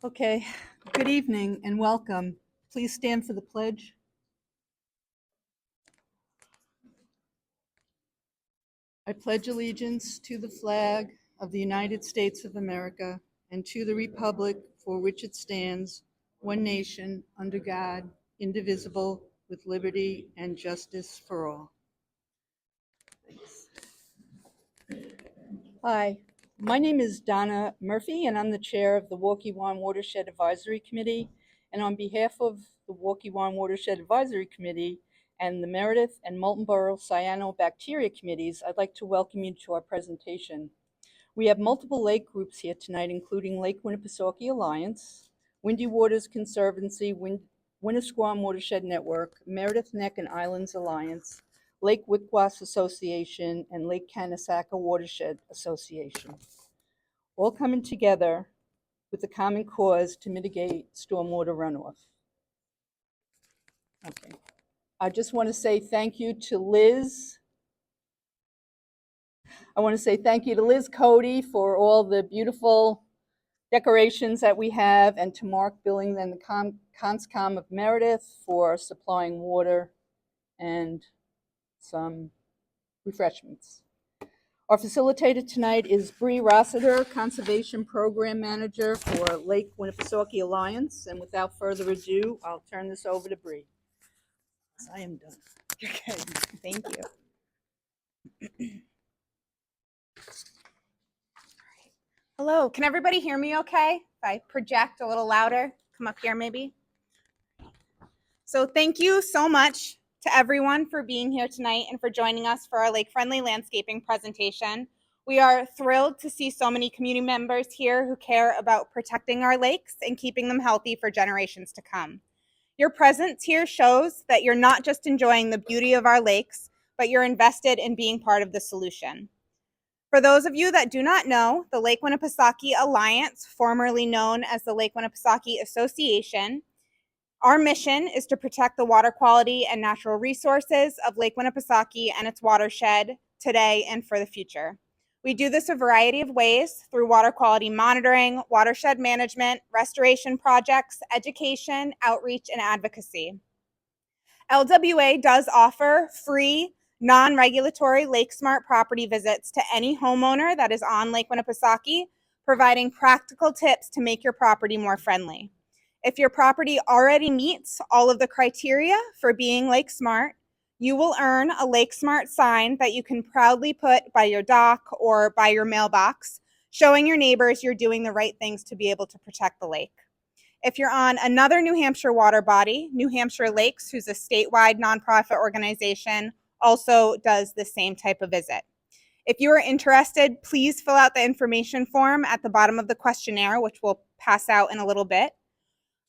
Okay, good evening and welcome. Please stand for the pledge. I pledge allegiance to the flag of the United States of America and to the republic for which it stands, one nation, under God, indivisible, with liberty and justice for all. Hi, my name is Donna Murphy, and I'm the chair of the Waukewan Watershed Advisory Committee. And on behalf of the Waukewan Watershed Advisory Committee and the Meredith and Moultonborough Cyanobacteria Committees, I'd like to welcome you to our presentation. We have multiple lake groups here tonight, including Lake Winnipesaukee Alliance, Windy Waters Conservancy, Winnisquam Watershed Network, Meredith Neck and Islands Alliance, Lake Waukewan Association, and Lake Keynote Watershed Association, all coming together with the common cause to mitigate stormwater runoff. Okay. I just want to say thank you to Liz. I want to say thank you to Liz Cody for all the beautiful decorations that we have, and to Mark Billing and the Conscom of Meredith for supplying water and some refreshments. Our facilitator tonight is Bree Rossiter, Conservation Program Manager for Lake Winnipesaukee Alliance. And without further ado, I'll turn this over to Bree. I am done. Okay, thank you. Hello, can everybody hear me okay? If I project a little louder, come up here maybe. So thank you so much to everyone for being here tonight and for joining us for our lake-friendly landscaping presentation. We are thrilled to see so many community members here who care about protecting our lakes and keeping them healthy for generations to come. Your presence here shows that you're not just enjoying the beauty of our lakes, but you're invested in being part of the solution. For those of you that do not know, the Lake Winnipesaukee Alliance, formerly known as the Lake Winnipesaukee Association, our mission is to protect the water quality and natural resources of Lake Winnipesaukee and its watershed today and for the future. We do this a variety of ways through water quality monitoring, watershed management, restoration projects, education, outreach, and advocacy. LWA does offer free, non-regulatory Lake Smart property visits to any homeowner that is on Lake Winnipesaukee, providing practical tips to make your property more friendly. If your property already meets all of the criteria for being Lake Smart, you will earn a Lake Smart sign that you can proudly put by your dock or by your mailbox, showing your neighbors you're doing the right things to be able to protect the lake. If you're on another New Hampshire water body, New Hampshire Lakes, who's a statewide nonprofit organization, also does the same type of visit. If you are interested, please fill out the information form at the bottom of the questionnaire, which we'll pass out in a little bit.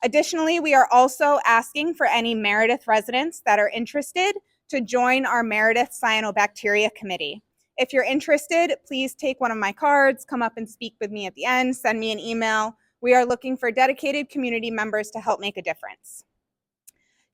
Additionally, we are also asking for any Meredith residents that are interested to join our Meredith Cyanobacteria Committee. If you're interested, please take one of my cards, come up and speak with me at the end, send me an email. We are looking for dedicated community members to help make a difference.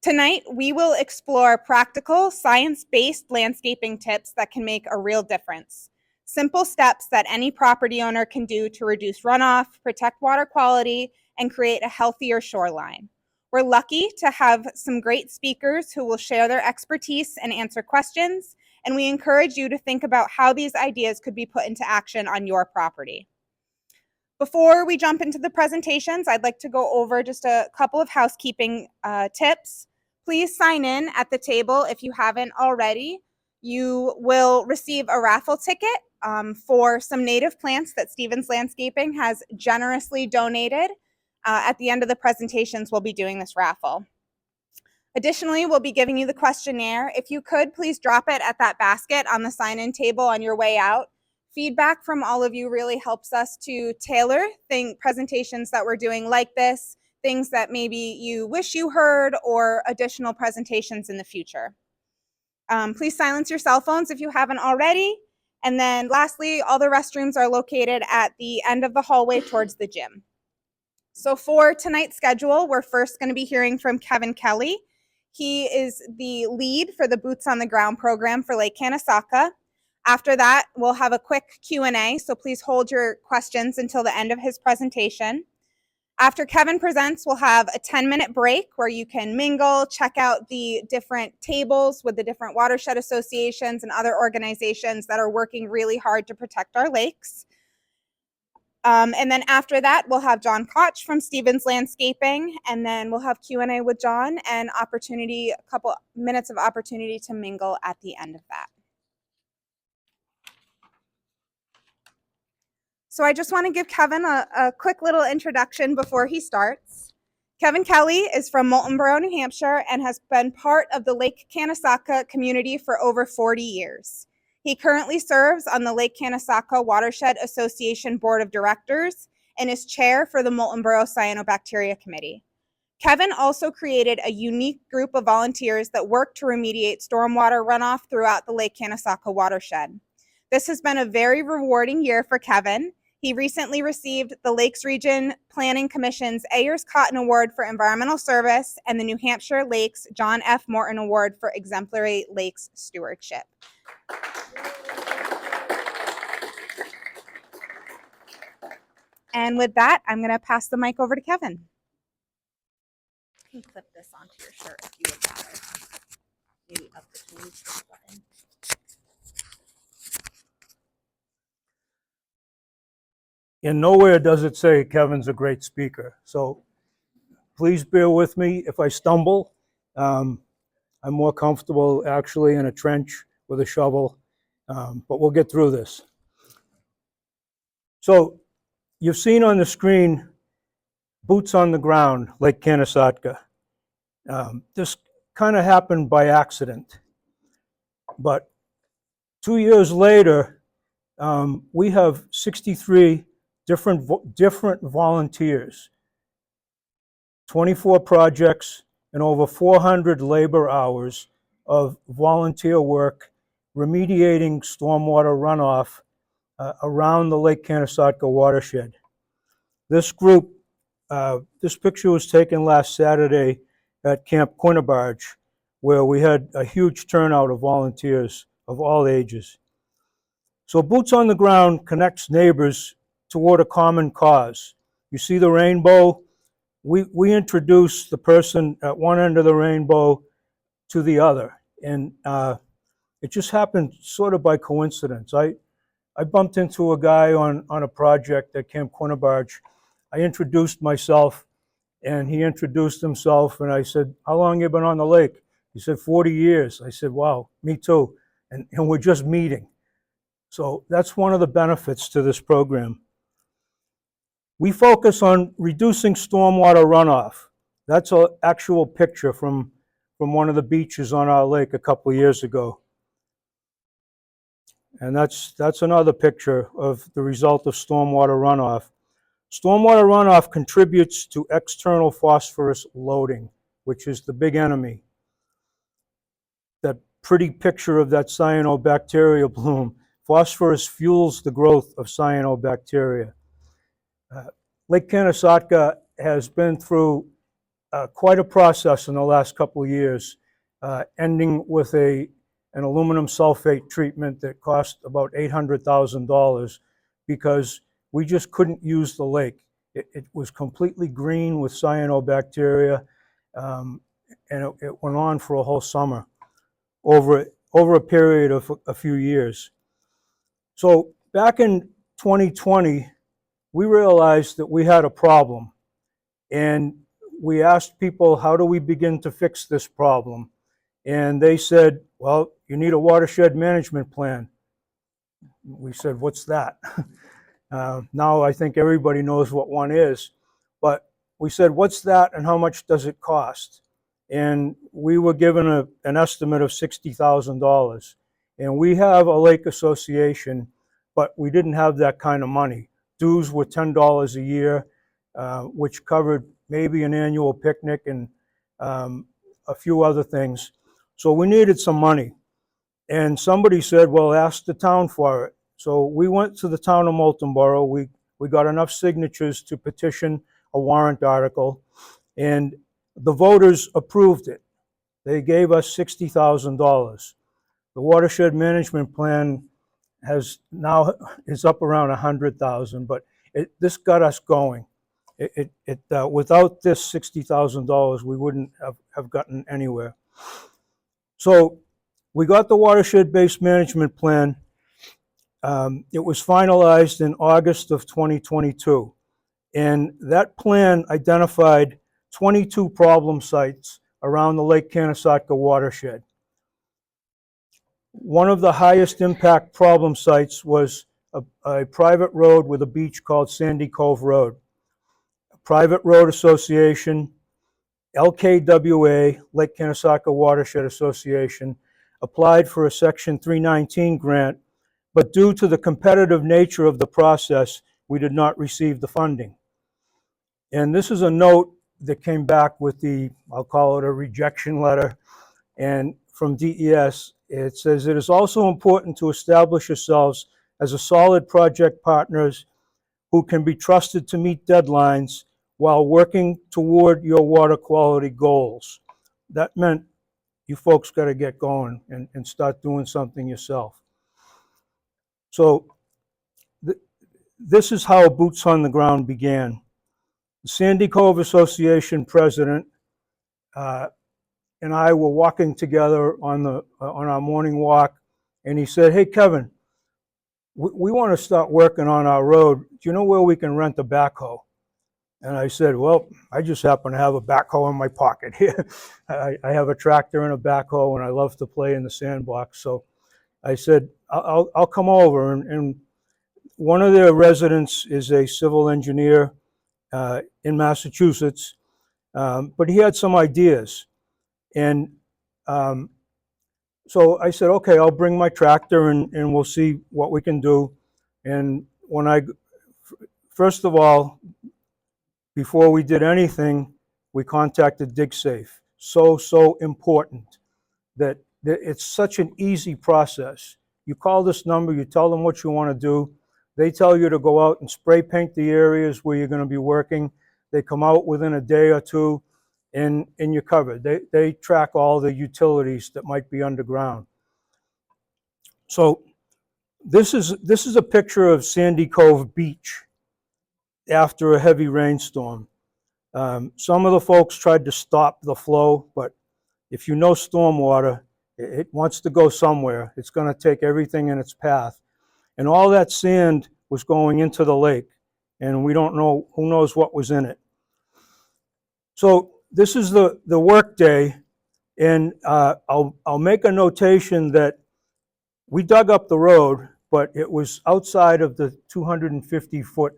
Tonight, we will explore practical, science-based landscaping tips that can make a real difference. Simple steps that any property owner can do to reduce runoff, protect water quality, and create a healthier shoreline. We're lucky to have some great speakers who will share their expertise and answer questions, and we encourage you to think about how these ideas could be put into action on your property. Before we jump into the presentations, I'd like to go over just a couple of housekeeping tips. Please sign in at the table if you haven't already. You will receive a raffle ticket for some native plants that Stevens Landscaping has generously donated. At the end of the presentations, we'll be doing this raffle. Additionally, we'll be giving you the questionnaire. If you could, please drop it at that basket on the sign-in table on your way out. Feedback from all of you really helps us to tailor presentations that we're doing like this, things that maybe you wish you heard, or additional presentations in the future. Please silence your cell phones if you haven't already. And then lastly, all the restrooms are located at the end of the hallway towards the gym. So for tonight's schedule, we're first going to be hearing from Kevin Kelly. He is the lead for the Boots on the Ground program for Lake Keynote. After that, we'll have a quick Q&A, so please hold your questions until the end of his presentation. After Kevin presents, we'll have a 10-minute break where you can mingle, check out the different tables with the different watershed associations and other organizations that are working really hard to protect our lakes. And then after that, we'll have Jon Koch from Stevens Landscaping, and then we'll have Q&A with Jon and a couple minutes of opportunity to mingle at the end of that. So I just want to give Kevin a quick little introduction before he starts. Kevin Kelly is from Moultonborough, New Hampshire, and has been part of the Lake Cyanobacteria community for over 40 years. He currently serves on the Lake Cyanobacteria Watershed Association Board of Directors and is chair for the Moultonborough Cyanobacteria Committee. Kevin also created a unique group of volunteers that work to remediate stormwater runoff throughout the Lake Cyanobacteria watershed. This has been a very rewarding year for Kevin. He recently received the Lakes Region Planning Commission's Ayers Cotton Award for Environmental Service and the New Hampshire Lakes John F. Morton Award for Exemplary Lakes Stewardship. And with that, I'm going to pass the mic over to Kevin. You can clip this onto your shirt if you would rather. Maybe up the change button. And nowhere does it say Kevin's a great speaker. So please bear with me if I stumble. I'm more comfortable actually in a trench with a shovel, but we'll get through this. So you've seen on the screen, boots on the ground, Lake Cyanobacteria. This kind of happened by accident, but 2 years later, we have 63 different volunteers, 24 projects, and over 400 labor hours of volunteer work remediating stormwater runoff around the Lake Cyanobacteria watershed. This group, this picture was taken last Saturday at Camp Quinnibarge, where we had a huge turnout of volunteers of all ages. So Boots on the Ground connects neighbors toward a common cause. You see the rainbow? We introduce the person at one end of the rainbow to the other. And it just happened sort of by coincidence. I bumped into a guy on a project at Camp Quinnibarge. I introduced myself, and he introduced himself, and I said, "How long you been on the lake?" He said, 40 years. I said, "Wow, me too." And we're just meeting. So that's one of the benefits to this program. We focus on reducing stormwater runoff. That's an actual picture from one of the beaches on our lake a couple of years ago. And that's another picture of the result of stormwater runoff. Stormwater runoff contributes to external phosphorus loading, which is the big enemy. That pretty picture of that cyanobacteria bloom. Phosphorus fuels the growth of cyanobacteria. Lake Cyanobacteria has been through quite a process in the last couple of years, ending with an aluminum sulfate treatment that cost about $800,000 because we just couldn't use the lake. It was completely green with cyanobacteria, and it went on for a whole summer over a period of a few years. So back in 2020, we realized that we had a problem, and we asked people, how do we begin to fix this problem? And they said, well, you need a watershed management plan. We said, what's that? Now I think everybody knows what one is, but we said, what's that and how much does it cost? And we were given an estimate of $60,000. And we have a lake association, but we didn't have that kind of money. Dues were $10 a year, which covered maybe an annual picnic and a few other things. So we needed some money. And somebody said, well, ask the town for it. So we went to the town of Moultonborough. We got enough signatures to petition a warrant article, and the voters approved it. They gave us $60,000. The watershed management plan is up around $100,000, but this got us going. Without this $60,000, we wouldn't have gotten anywhere. So we got the watershed-based management plan. It was finalized in August of 2022. And that plan identified 22 problem sites around the Lake Keynote watershed. One of the highest impact problem sites was a private road with a beach called Sandy Cove Road. A private road association, LKWA, Lake Keynote Watershed Association, applied for a Section 319 grant, but due to the competitive nature of the process, we did not receive the funding. And this is a note that came back with I'll call it a rejection letter, and from DES. It says, it is also important to establish yourselves as a solid project partners who can be trusted to meet deadlines while working toward your water quality goals. That meant you folks got to get going and start doing something yourself. So this is how boots on the ground began. The Sandy Cove Association president and I were walking together on our morning walk, and he said, "Hey, Kevin, we want to start working on our road. Do you know where we can rent a backhoe?" And I said, "Well, I just happen to have a backhoe in my pocket here. I have a tractor and a backhoe, and I love to play in the sandbox." So I said, I'll come over. And one of their residents is a civil engineer in Massachusetts, but he had some ideas. And so I said, okay, I'll bring my tractor and we'll see what we can do. And first of all, before we did anything, we contacted DigSafe. So important that it's such an easy process. You call this number, you tell them what you want to do. They tell you to go out and spray paint the areas where you're going to be working. They come out within a day or two, and you're covered. They track all the utilities that might be underground. So this is a picture of Sandy Cove Beach after a heavy rainstorm. Some of the folks tried to stop the flow, but if you know stormwater, it wants to go somewhere. It's going to take everything in its path. And all that sand was going into the lake, and we don't know, who knows what was in it. So this is the work day, and I'll make a notation that we dug up the road, but it was outside of the 250-foot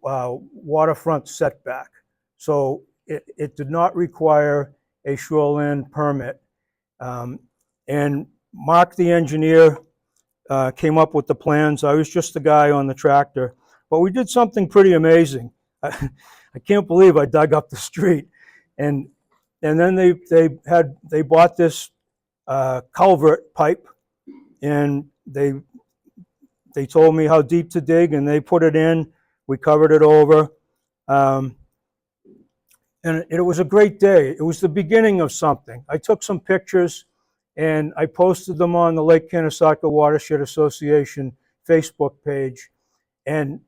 waterfront setback. So it did not require a shoreline permit. And Mark, the engineer, came up with the plans. I was just the guy on the tractor, but we did something pretty amazing. I can't believe I dug up the street. And then they bought this culvert pipe, and they told me how deep to dig, and they put it in. We covered it over. And it was a great day. It was the beginning of something. I took some pictures and I posted them on the Lake Keynote Watershed Association Facebook page, and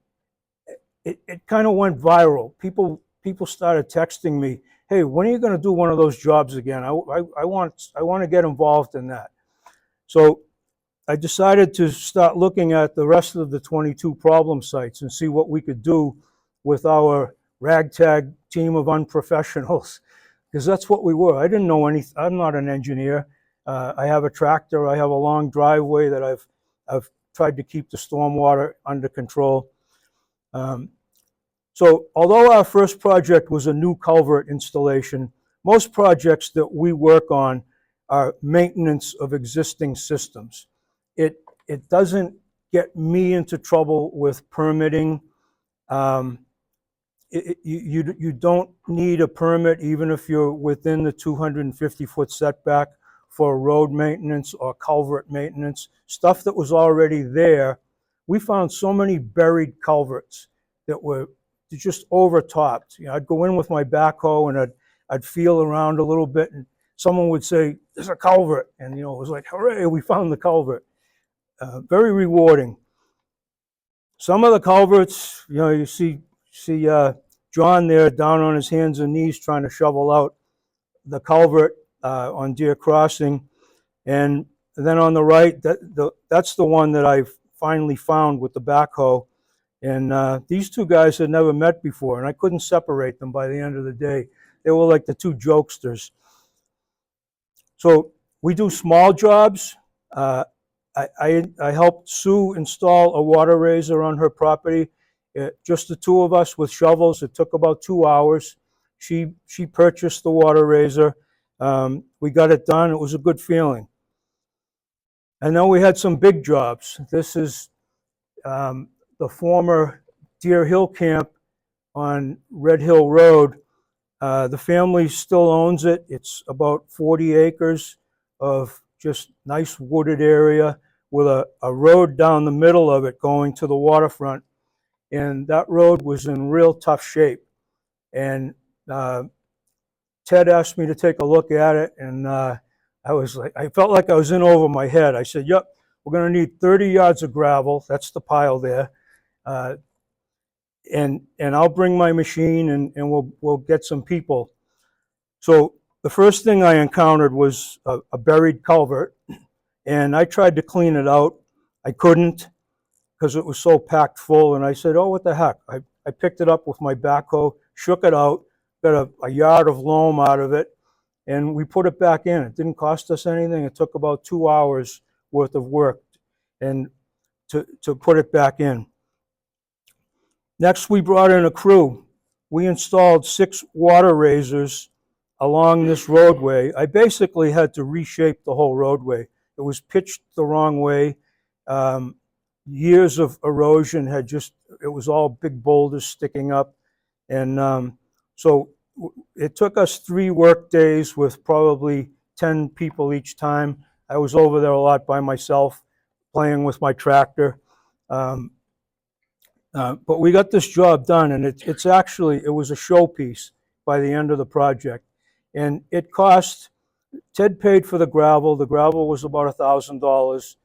it kind of went viral. People started texting me, "Hey, when are you going to do one of those jobs again? I want to get involved in that." So I decided to start looking at the rest of the 22 problem sites and see what we could do with our ragtag team of unprofessionals, because that's what we were. I didn't know anything. I'm not an engineer. I have a tractor. I have a long driveway that I've tried to keep the stormwater under control. So although our first project was a new culvert installation, most projects that we work on are maintenance of existing systems. It doesn't get me into trouble with permitting. You don't need a permit even if you're within the 250-foot setback for road maintenance or culvert maintenance, stuff that was already there. We found so many buried culverts that were just overtopped. You know, I'd go in with my backhoe and I'd feel around a little bit, and someone would say, "There's a culvert," and it was like, hooray, we found the culvert. Very rewarding. Some of the culverts, you see John there down on his hands and knees trying to shovel out the culvert on Deer Crossing. And then on the right, that's the one that I've finally found with the backhoe. And these two guys had never met before, and I couldn't separate them by the end of the day. They were like the two jokesters. So we do small jobs. I helped Sue install a water raiser on her property. Just the two of us with shovels. It took about 2 hours. She purchased the water raiser. We got it done. It was a good feeling. And then we had some big jobs. This is the former Deer Hill Camp on Red Hill Road. The family still owns it. It's about 40 acres of just nice wooded area with a road down the middle of it going to the waterfront. And that road was in real tough shape. And Ted asked me to take a look at it, and I felt like I was in over my head. I said, yep, we're going to need 30 yards of gravel. That's the pile there. And I'll bring my machine, and we'll get some people. So the first thing I encountered was a buried culvert, and I tried to clean it out. I couldn't because it was so packed full, and I said, oh, what the heck? I picked it up with my backhoe, shook it out, got a yard of loam out of it, and we put it back in. It didn't cost us anything. It took about 2 hours worth of work and to put it back in. Next, we brought in a crew. We installed 6 water raisers along this roadway. I basically had to reshape the whole roadway. It was pitched the wrong way. Years of erosion had it was all big boulders sticking up. And so it took us 3 work days with probably 10 people each time. I was over there a lot by myself, playing with my tractor. But we got this job done, and it was a showpiece by the end of the project. And it cost, Ted paid for the gravel. The gravel was about $1,000.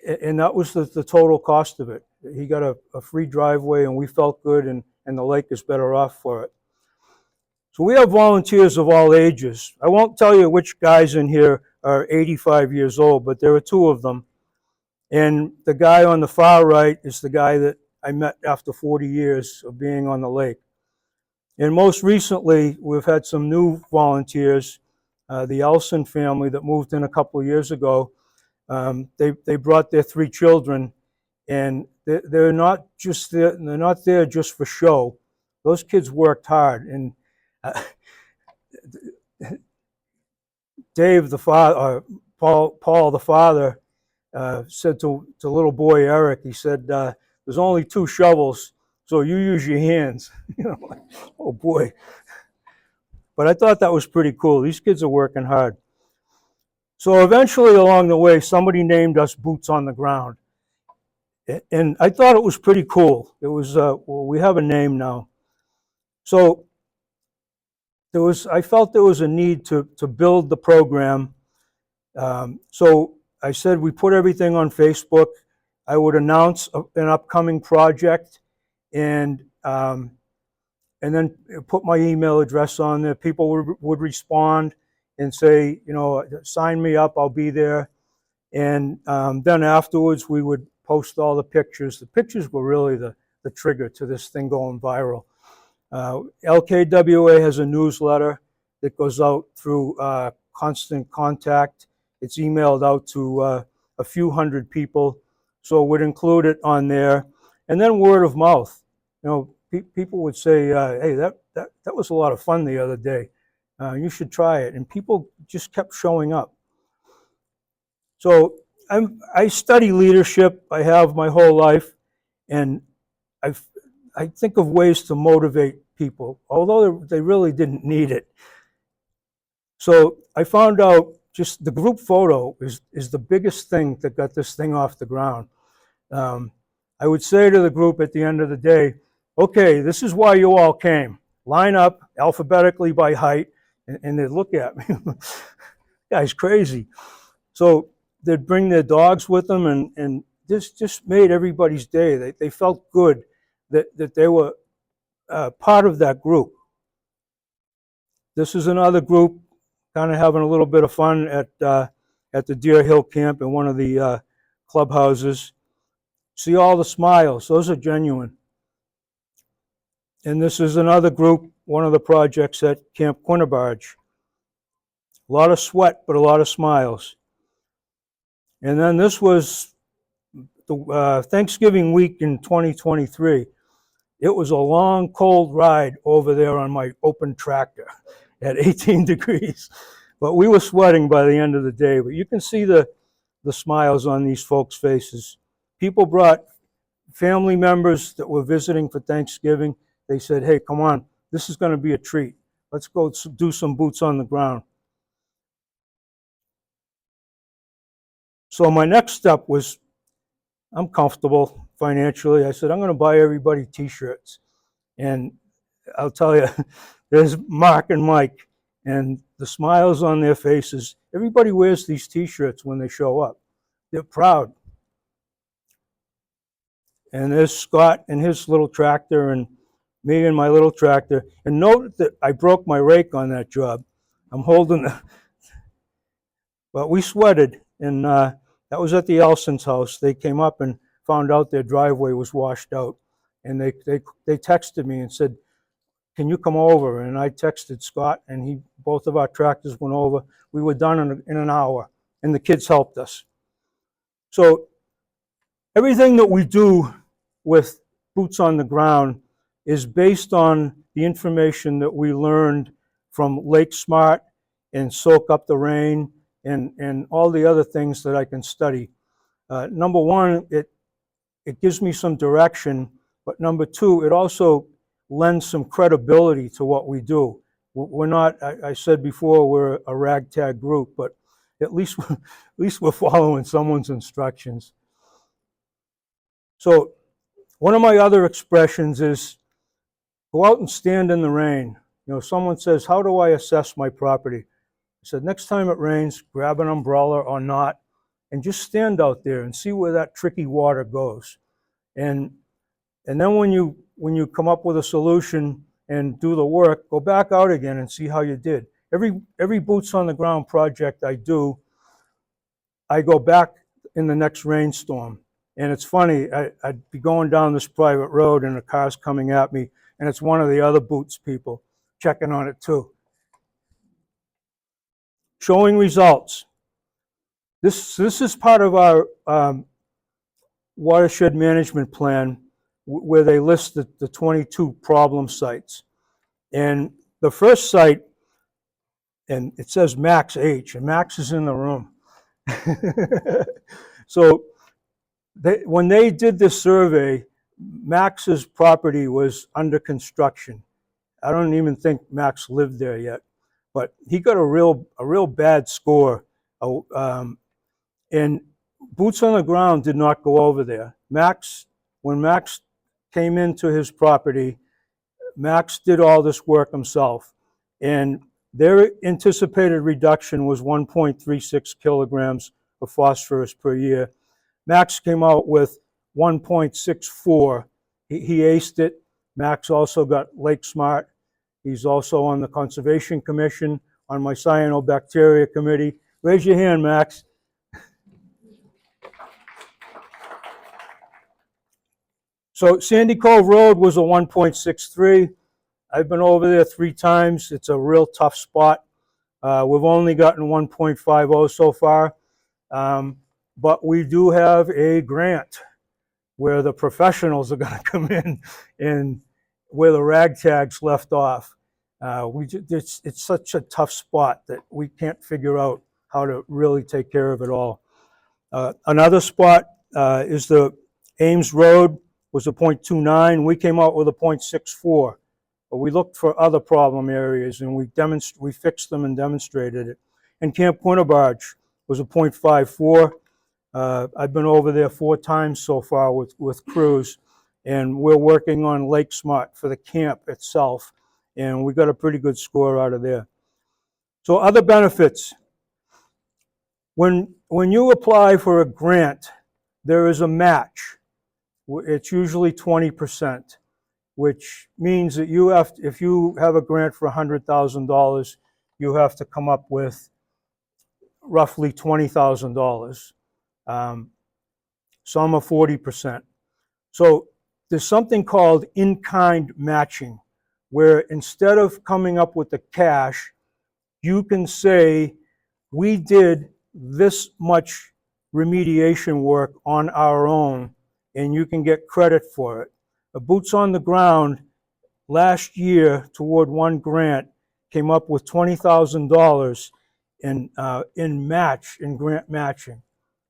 And that was the total cost of it. He got a free driveway, and we felt good, and the lake is better off for it. So we have volunteers of all ages. I won't tell you which guys in here are 85 years old, but there are 2 of them. And the guy on the far right is the guy that I met after 40 years of being on the lake. And most recently, we've had some new volunteers, the Elson family that moved in a couple of years ago. They brought their 3 children, and they're not there just for show. Those kids worked hard. And Dave, the father, Paul, the father, said to little boy Eric, he said, there's only 2 shovels, so you use your hands. Like, oh boy. But I thought that was pretty cool. These kids are working hard. So eventually along the way, somebody named us Boots on the Ground. And I thought it was pretty cool. It was, we have a name now. So I felt there was a need to build the program. So I said we put everything on Facebook. I would announce an upcoming project, and then put my email address on there. People would respond and say, sign me up, I'll be there. And then afterwards, we would post all the pictures. The pictures were really the trigger to this thing going viral. LKWA has a newsletter that goes out through Constant Contact. It's emailed out to a few hundred people, so we'd include it on there. And then word of mouth. People would say, hey, that was a lot of fun the other day. You should try it. And people just kept showing up. So I study leadership. I have my whole life. And I think of ways to motivate people, although they really didn't need it. So I found out just the group photo is the biggest thing that got this thing off the ground. I would say to the group at the end of the day, okay, this is why you all came. Line up alphabetically by height, and they'd look at me. Guy's crazy. So they'd bring their dogs with them, and this just made everybody's day. They felt good that they were part of that group. This is another group kind of having a little bit of fun at the Deer Hill camp in one of the clubhouses. See all the smiles, those are genuine. And this is another group, one of the projects at Camp Quinnibarge. A lot of sweat, but a lot of smiles. And then this was the Thanksgiving week in 2023. It was a long, cold ride over there on my open tractor at 18 degrees. But we were sweating by the end of the day. But you can see the smiles on these folks' faces. People brought family members that were visiting for Thanksgiving. They said, hey, come on, this is going to be a treat. Let's go do some boots on the ground. So my next step was, I'm comfortable financially. I said, I'm going to buy everybody t-shirts. And I'll tell you, there's Mark and Mike, and the smiles on their faces. Everybody wears these t-shirts when they show up. They're proud. And there's Scott and his little tractor, and me and my little tractor. And note that I broke my rake on that job. I'm holding the, but we sweated, and that was at the Elson's house. They came up and found out their driveway was washed out, and they texted me and said, can you come over? And I texted Scott, and both of our tractors went over. We were done in an hour, and the kids helped us. So everything that we do with boots on the ground is based on the information that we learned from Lake Smart and Soak Up the Rain and all the other things that I can study. Number one, it gives me some direction, but number two, it also lends some credibility to what we do. We're not, I said before, we're a ragtag group, but at least we're following someone's instructions. So one of my other expressions is go out and stand in the rain. You know, someone says, how do I assess my property? I said, next time it rains, grab an umbrella or not, and just stand out there and see where that tricky water goes. And then when you come up with a solution and do the work, go back out again and see how you did. Every boots on the ground project I do, I go back in the next rainstorm. And it's funny, I'd be going down this private road and a car's coming at me, and it's one of the other boots people checking on it too. Showing results. This is part of our watershed management plan where they list the 22 problem sites. And the first site, and it says Max H, and Max is in the room. So when they did this survey, Max's property was under construction. I don't even think Max lived there yet, but he got a real bad score. And boots on the ground did not go over there. When Max came into his property, Max did all this work himself, and their anticipated reduction was 1.36 kilograms of phosphorus per year. Max came out with 1.64. He aced it. Max also got Lake Smart. He's also on the Conservation Commission, on my Cyanobacteria committee. Raise your hand, Max. So Sandy Cove Road was a 1.63. I've been over there 3 times. It's a real tough spot. We've only gotten 1.50 so far. But we do have a grant where the professionals are going to come in and where the ragtags left off. It's such a tough spot that we can't figure out how to really take care of it all. Another spot is the Ames Road was a 0.29. We came out with a 0.64. But we looked for other problem areas and we fixed them and demonstrated it. And Camp Quinnibarge was a 0.54. I've been over there 4 times so far with crews, and we're working on Lake Smart for the camp itself, and we got a pretty good score out of there. So other benefits. When you apply for a grant, there is a match. It's usually 20%. which means that you have, if you have a grant for $100,000, you have to come up with roughly $20,000. Some are 40%. So there's something called in-kind matching, where instead of coming up with the cash, you can say, we did this much remediation work on our own, and you can get credit for it. The Boots on the Ground last year toward one grant came up with $20,000 in grant matching.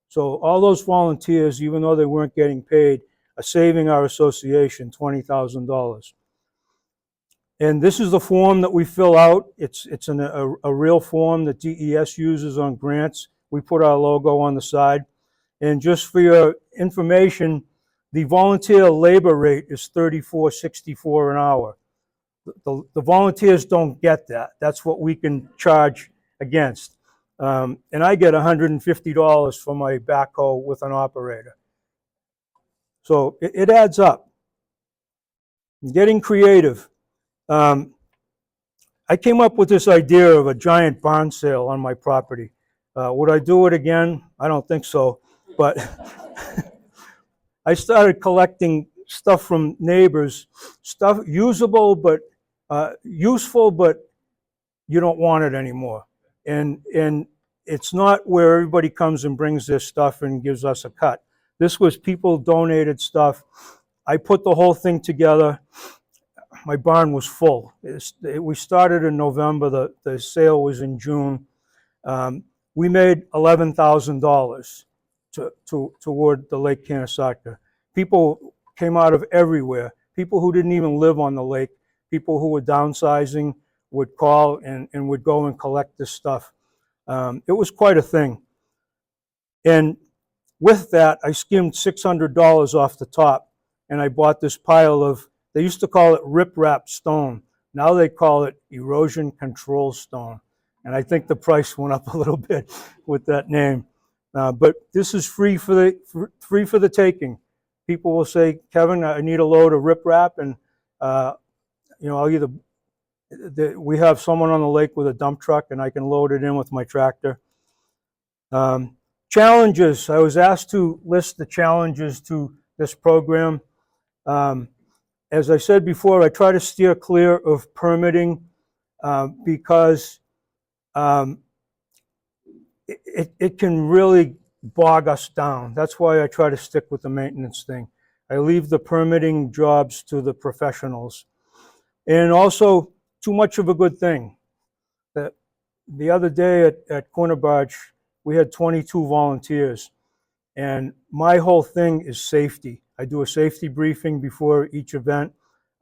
So all those volunteers, even though they weren't getting paid, are saving our association $20,000. And this is the form that we fill out. It's a real form that DES uses on grants. We put our logo on the side. And just for your information, the volunteer labor rate is $34.64 an hour. The volunteers don't get that. That's what we can charge against. And I get $150 for my backhoe with an operator. So it adds up. Getting creative. I came up with this idea of a giant barn sale on my property. Would I do it again? I don't think so. But I started collecting stuff from neighbors, stuff usable but useful, but you don't want it anymore. And it's not where everybody comes and brings their stuff and gives us a cut. This was people donated stuff. I put the whole thing together. My barn was full. We started in November. The sale was in June. We made $11,000 toward the Lake Keynote. People came out of everywhere. People who didn't even live on the lake, people who were downsizing would call and would go and collect this stuff. It was quite a thing. And with that, I skimmed $600 off the top, and I bought this pile of, they used to call it riprap stone. Now they call it erosion control stone. And I think the price went up a little bit with that name. But this is free for the taking. People will say, Kevin, I need a load of riprap, and I'll either, we have someone on the lake with a dump truck, and I can load it in with my tractor. Challenges. I was asked to list the challenges to this program. As I said before, I try to steer clear of permitting because it can really bog us down. That's why I try to stick with the maintenance thing. I leave the permitting jobs to the professionals. And also, too much of a good thing. The other day at Corner Barge, we had 22 volunteers. And my whole thing is safety. I do a safety briefing before each event.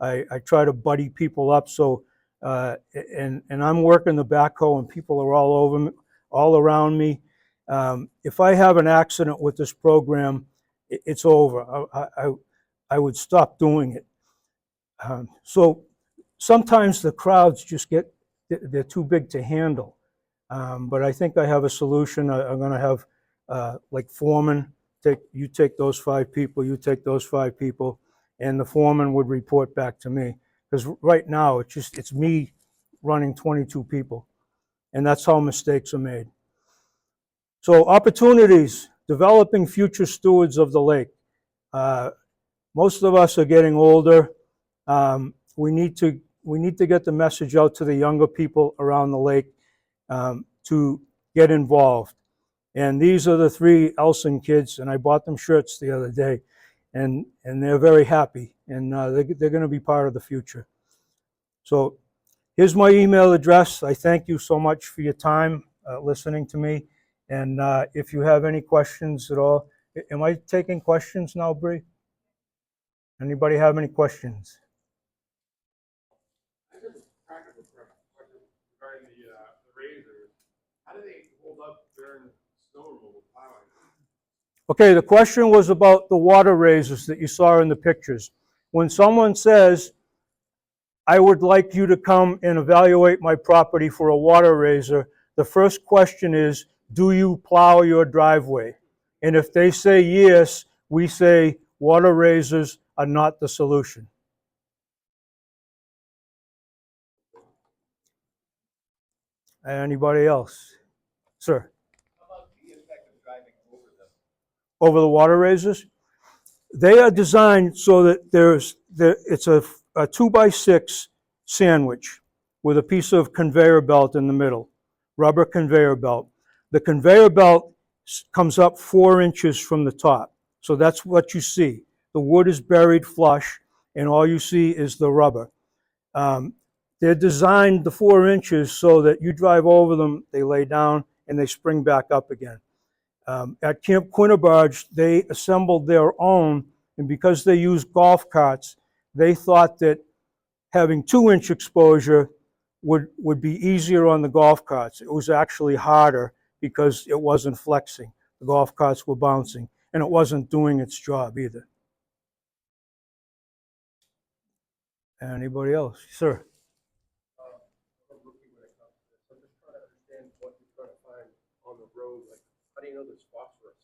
I try to buddy people up. So, and I'm working the backhoe, and people are all over me, all around me. If I have an accident with this program, it's over. I would stop doing it. So sometimes the crowds just they're too big to handle. But I think I have a solution. I'm going to have like foreman, you take those 5 people, you take those 5 people, and the foreman would report back to me. Because right now it's me running 22 people, and that's how mistakes are made. So opportunities, developing future stewards of the lake. Most of us are getting older. We need to get the message out to the younger people around the lake to get involved. And these are the 3 Elson kids, and I bought them shirts the other day, and they're very happy, and they're going to be part of the future. So here's my email address. I thank you so much for your time listening to me. And if you have any questions at all, am I taking questions now, Bree? Anybody have any questions? I have a practical question regarding the razors. How do they hold up during snow removal plowing? Okay, the question was about the water razors that you saw in the pictures. When someone says, I would like you to come and evaluate my property for a water razor, the first question is, do you plow your driveway? And if they say yes, we say water razors are not the solution. Anybody else? Sir? How about the impact of driving over them? Over the water razors? They are designed so that it's a 2x6 sandwich with a piece of conveyor belt in the middle, rubber conveyor belt. The conveyor belt comes up 4 inches from the top. So that's what you see. The wood is buried flush, and all you see is the rubber. They're designed the 4 inches so that you drive over them, they lay down, and they spring back up again. At Camp Quinnibarge, they assembled their own, and because they use golf carts, they thought that having 2-inch exposure would be easier on the golf carts. It was actually harder because it wasn't flexing. The golf carts were bouncing, and it wasn't doing its job either. Anybody else? Sir? I'm looking when it comes to this. I'm just trying to understand what you're trying to find on the road. Like, how do you know there's phosphorus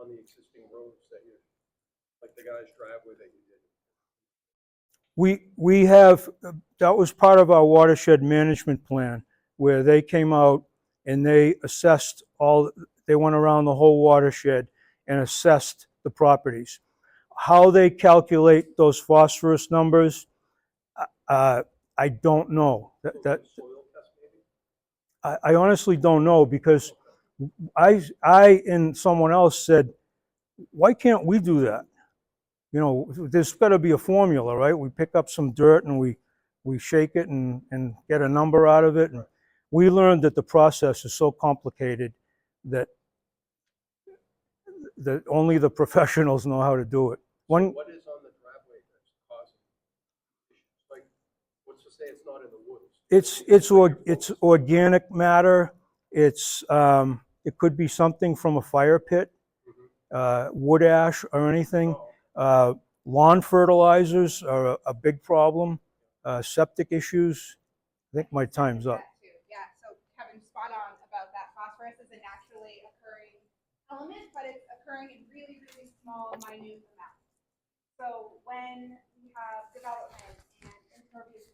on the existing roads that you, like the guy's driveway that you did? We have, that was part of our watershed management plan, where they came out and they assessed they went around the whole watershed and assessed the properties. How they calculate those phosphorus numbers, I don't know. Soil test maybe? I honestly don't know, because I and someone else said, why can't we do that? You know, there's got to be a formula, right? We pick up some dirt and we shake it and get a number out of it. And we learned that the process is so complicated that only the professionals know how to do it. What is on the driveway that's causing issues? Like, what's to say it's not in the woods? It's organic matter. It could be something from a fire pit, wood ash or anything. Lawn fertilizers are a big problem. Septic issues. I think my time's up. Yeah, so Kevin's spot on about that. Phosphorus is a naturally occurring element, but it's occurring in really, really small, minute amounts. So when we have development and impervious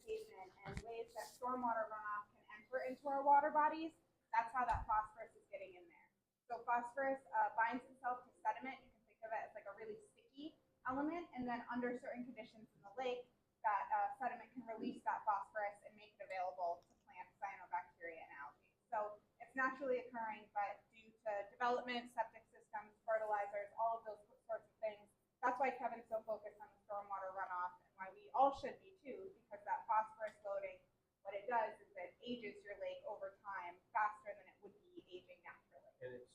and ways that stormwater runoff can enter into our water bodies, that's how that phosphorus is getting in there. So phosphorus binds itself to sediment. You can think of it as like a really sticky element, and then under certain conditions in the lake, that sediment can release that phosphorus and make it available to plant cyanobacteria and algae. So it's naturally occurring, but due to development, septic systems, fertilizers, all of those sorts of things, that's why Kevin's so focused on the stormwater runoff, and why we all should be too, because that phosphorus loading, what it does is it ages your lake over time faster than it would be aging naturally. And it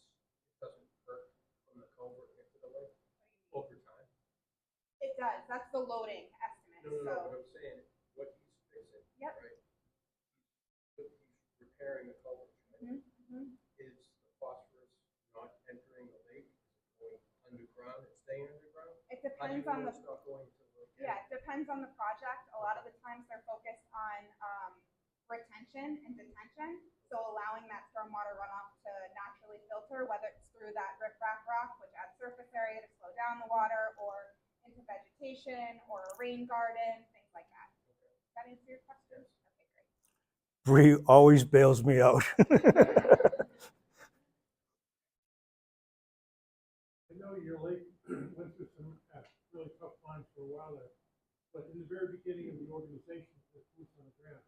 doesn't hurt from the culvert into the lake over time? It does. That's the loading estimate. No, but I'm saying what he's fixing, Yep. right? He's repairing the culvert, right? Is the phosphorus not entering the lake? Is it going underground and staying underground? It How do you depends on know the it's not going to the lake? Yeah, it depends on the project. A lot of the times they're focused on retention and detention, so allowing that stormwater runoff to naturally filter, whether it's through that riprap rock, which adds surface area to slow down the water, or into vegetation or a rain garden, things like that. Does that answer your question? Okay, great. Bree always bails me out. I know your lake went through some really tough times for a while there, but in the very beginning of the organization, with boots on the ground,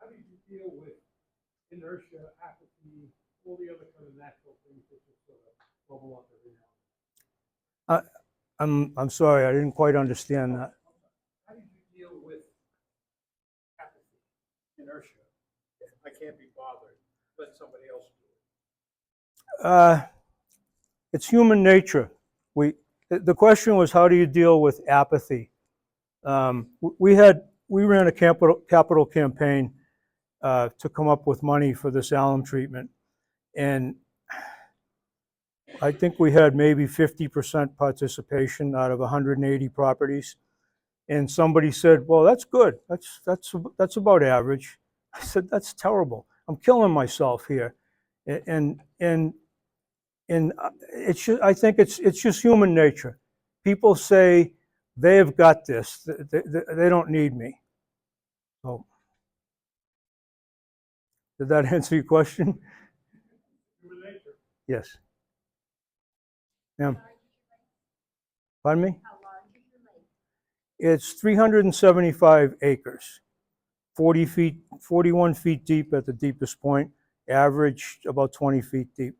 how did you deal with inertia, apathy, all the other kind of natural things that just sort of bubble up every now and then? I'm sorry, I didn't quite understand that. How did you deal with apathy, inertia? I can't be bothered. Let somebody else do it. It's human nature. The question was, how do you deal with apathy? We ran a capital campaign to come up with money for this alum treatment, and I think we had maybe 50% participation out of 180 properties. And somebody said, "Well, that's good. That's about average." I said, "That's terrible. I'm killing myself here," and it's just, I think it's just human nature. People say they've got this. They don't need me. So Did that answer your question? Human nature. Yes. Yeah. Pardon me? It's 375 acres, 40 feet, 41 feet deep at the deepest point, average about 20 feet deep.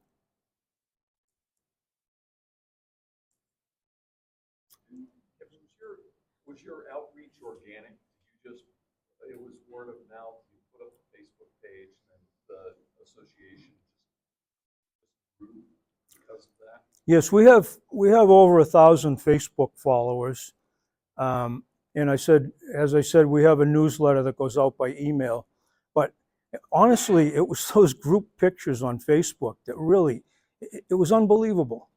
Was your outreach organic? Did you just, it was word of mouth, you put up a Facebook page and the association just grew because of that? Yes, we have over 1,000 Facebook followers. And as I said, we have a newsletter that goes out by email. But honestly, it was those group pictures on Facebook that really, it was unbelievable.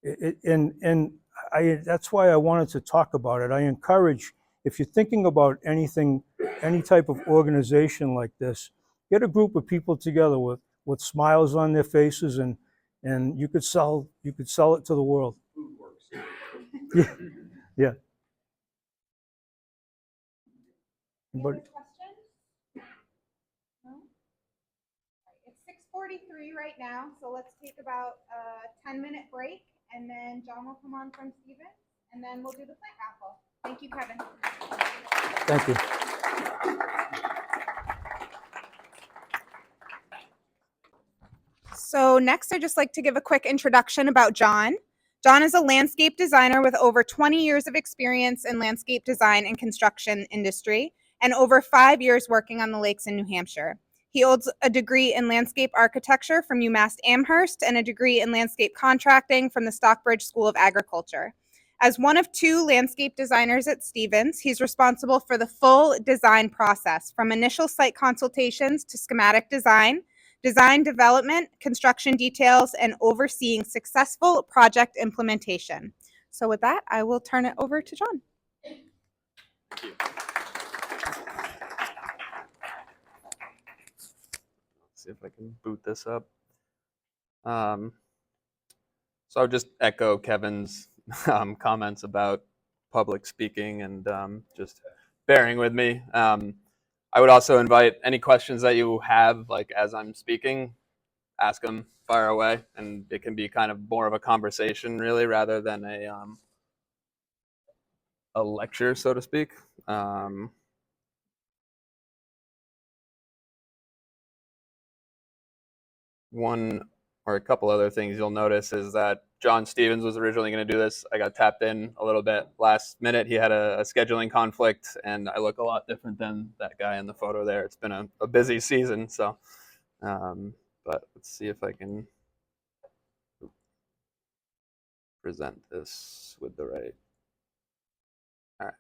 That's why I wanted to talk about it. I encourage, if you're thinking about anything, any type of organization like this, get a group of people together with smiles on their faces, and you could sell it to the world. Food works. Yeah, yeah. Any But other questions? No? All right, it's 6:43 right now, so let's take about a 10-minute break, and then John will come on from Stevens, and then we'll do the plant raffle. Thank you, Kevin. thank you. So next, I'd just like to give a quick introduction about John. John is a landscape designer with over 20 years of experience in landscape design and construction industry, and over 5 years working on the lakes in New Hampshire. He holds a degree in landscape architecture from UMass Amherst and a degree in landscape contracting from the Stockbridge School of Agriculture. As one of 2 landscape designers at Stevens, he's responsible for the full design process, from initial site consultations to schematic design development, construction details, and overseeing successful project implementation. So with that, I will turn it over to John. Thank you. Let's see if I can boot this up. So I'll just echo Kevin's comments about public speaking and just bearing with me. I would also invite any questions that you have, like as I'm speaking, ask them, fire away, and it can be kind of more of a conversation, really, rather than a lecture, so to speak. One or a couple other things you'll notice is that John Stevens was originally going to do this. I got tapped in a little bit last minute. He had a scheduling conflict, and I look a lot different than that guy in the photo there. It's been a busy season, so. But let's see if I can present this with the right. All right.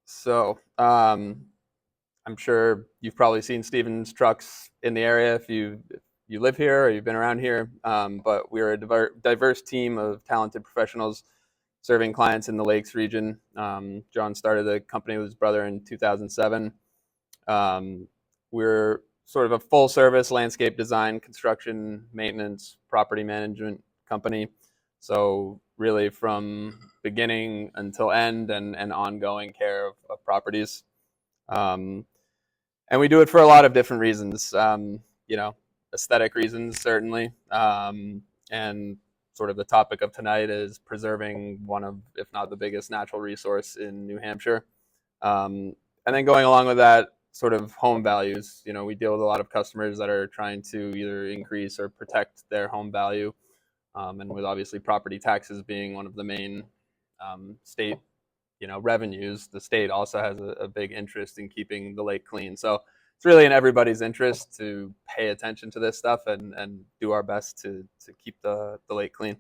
So I'm sure you've probably seen Stevens trucks in the area if you live here or you've been around here. But we're a diverse team of talented professionals serving clients in the Lakes region. John started the company with his brother in 2007. We're sort of a full service landscape design, construction, maintenance, property management company. So really from beginning until end and ongoing care of properties. And we do it for a lot of different reasons, aesthetic reasons, certainly. And sort of the topic of tonight is preserving one of, if not the biggest natural resource in New Hampshire. And then going along with that, sort of home values. We deal with a lot of customers that are trying to either increase or protect their home value. And with obviously property taxes being one of the main state revenues, the state also has a big interest in keeping the lake clean. So it's really in everybody's interest to pay attention to this stuff and do our best to keep the lake clean.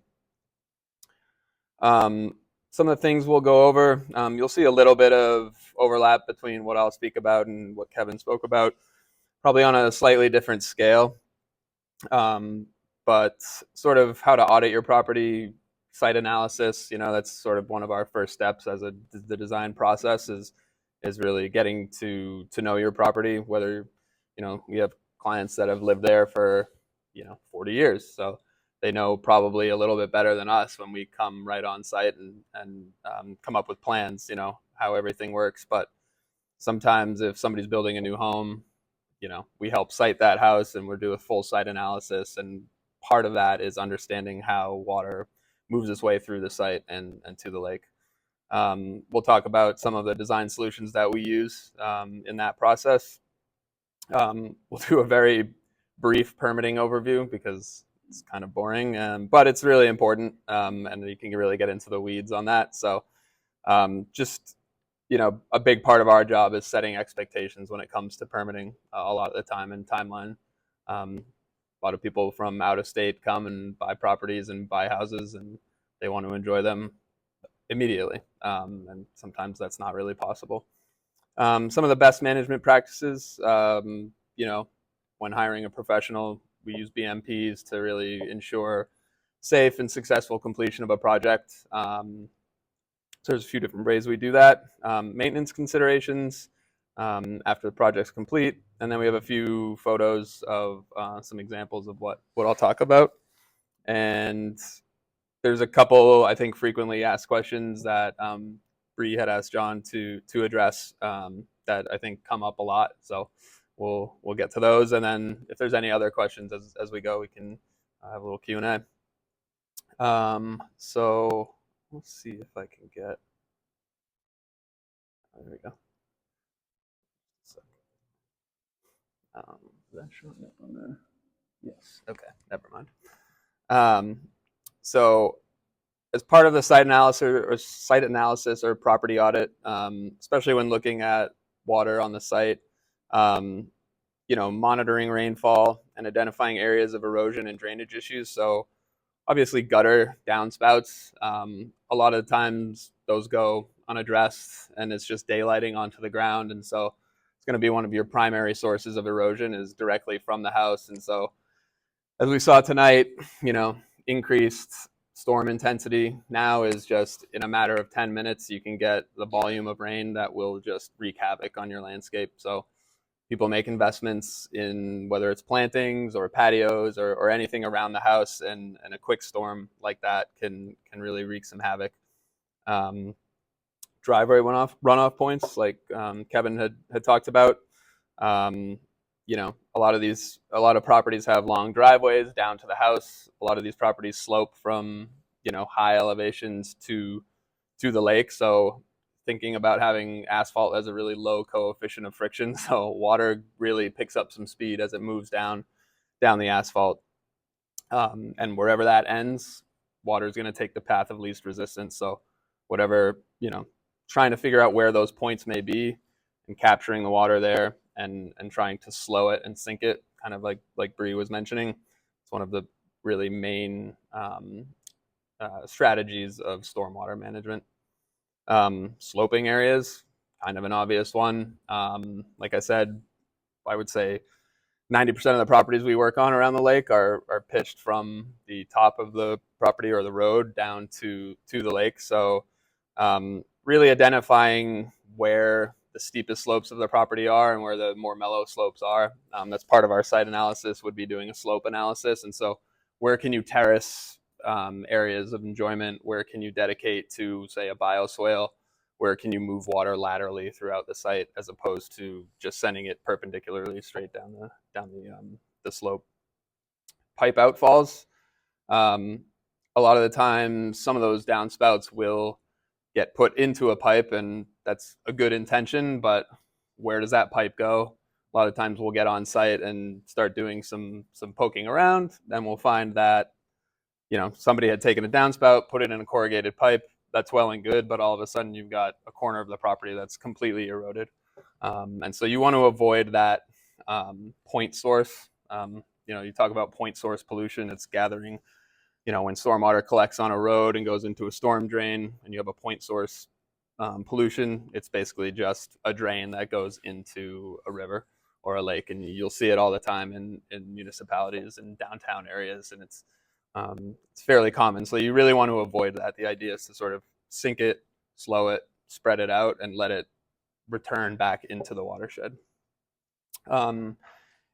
Some of the things we'll go over, you'll see a little bit of overlap between what I'll speak about and what Kevin spoke about, probably on a slightly different scale. But sort of how to audit your property, site analysis, that's sort of one of our first steps as the design process is really getting to know your property, whether, we have clients that have lived there for, 40 years. So they know probably a little bit better than us when we come right on site and come up with plans, how everything works. But sometimes if somebody's building a new home, we help site that house and we'll do a full site analysis. And part of that is understanding how water moves its way through the site and to the lake. We'll talk about some of the design solutions that we use in that process. We'll do a very brief permitting overview because it's kind of boring, but it's really important, and you can really get into the weeds on that. So just, a big part of our job is setting expectations when it comes to permitting a lot of the time and timeline. A lot of people from out of state come and buy properties and buy houses, and they want to enjoy them immediately, and sometimes that's not really possible. Some of the best management practices, when hiring a professional, we use BMPs to really ensure safe and successful completion of a project. So there's a few different ways we do that. Maintenance considerations after the project's complete, and then we have a few photos of some examples of what I'll talk about. And there's a couple, I think, frequently asked questions that Bree had asked Jon to address that I think come up a lot. So we'll get to those, and then if there's any other questions as we go, we can have a little Q&A. So let's see if I can get. There we go. Is that showing up on there? Yes. Okay. Never mind. So as part of the site analysis or property audit, especially when looking at water on the site, monitoring rainfall and identifying areas of erosion and drainage issues. So obviously gutter downspouts, a lot of the times those go unaddressed and it's just daylighting onto the ground. And so it's going to be one of your primary sources of erosion is directly from the house. And so as we saw tonight, increased storm intensity now is just in a matter of 10 minutes, you can get the volume of rain that will just wreak havoc on your landscape. So people make investments in whether it's plantings or patios or anything around the house, and a quick storm like that can really wreak some havoc. Driveway runoff points, like Kevin had talked about. A lot of properties have long driveways down to the house. A lot of these properties slope from high elevations to the lake. So thinking about having asphalt has a really low coefficient of friction, so water really picks up some speed as it moves down the asphalt. And wherever that ends, water is going to take the path of least resistance. So whatever, trying to figure out where those points may be and capturing the water there and trying to slow it and sink it, kind of like Bree was mentioning. It's one of the really main strategies of stormwater management. Sloping areas, kind of an obvious one. Like I said, I would say 90% of the properties we work on around the lake are pitched from the top of the property or the road down to the lake. So really identifying where the steepest slopes of the property are and where the more mellow slopes are. That's part of our site analysis, would be doing a slope analysis. And so where can you terrace areas of enjoyment? Where can you dedicate to, say, a bioswale? Where can you move water laterally throughout the site as opposed to just sending it perpendicularly straight down the slope? Pipe outfalls. A lot of the time, some of those downspouts will get put into a pipe, and that's a good intention, but where does that pipe go? A lot of times we'll get on site and start doing some poking around, and we'll find that somebody had taken a downspout, put it in a corrugated pipe. That's well and good, but all of a sudden you've got a corner of the property that's completely eroded. And so you want to avoid that point source. You talk about point source pollution, it's gathering, when stormwater collects on a road and goes into a storm drain and you have a point source pollution, it's basically just a drain that goes into a river or a lake. And you'll see it all the time in municipalities and downtown areas, and it's fairly common. So you really want to avoid that. The idea is to sort of sink it, slow it, spread it out, and let it return back into the watershed. And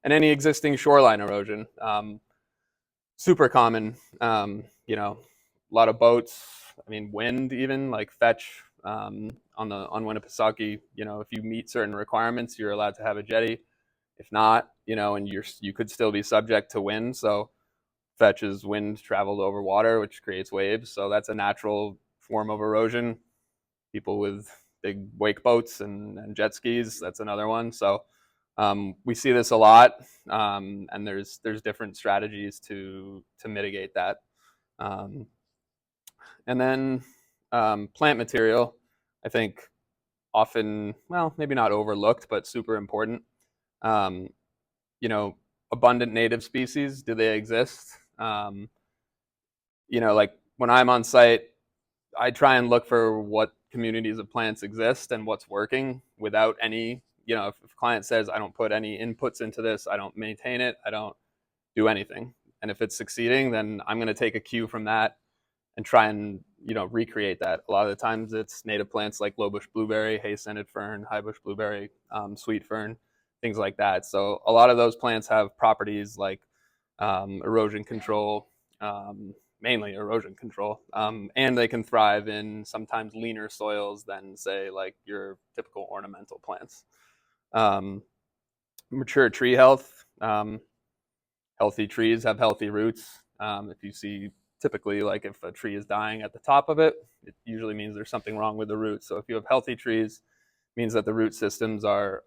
any existing shoreline erosion. super common. You know, a lot of boats. I mean, wind even like fetch on Winnipesaukee. You know, if you meet certain requirements, you're allowed to have a jetty. If not, you know, and you could still be subject to wind. So fetch is wind traveled over water, which creates waves. So that's a natural form of erosion. People with big wake boats and jet skis, that's another one. So we see this a lot, and there's different strategies to mitigate that. And then plant material, I think often, well, maybe not overlooked, but super important. You know, abundant native species, do they exist? You know, like when I'm on site, I try and look for what communities of plants exist and what's working without any, you know, if a client says, I don't put any inputs into this, I don't maintain it, I don't do anything. And if it's succeeding, then I'm going to take a cue from that and try and, you know, recreate that. A lot of the times it's native plants like lowbush blueberry, hay-scented fern, highbush blueberry, sweet fern, things like that. So a lot of those plants have properties like erosion control, mainly erosion control, and they can thrive in sometimes leaner soils than, say, like your typical ornamental plants. Mature tree health. Healthy trees have healthy roots. If you see typically, like if a tree is dying at the top of it, it usually means there's something wrong with the roots. So if you have healthy trees, it means that the root systems are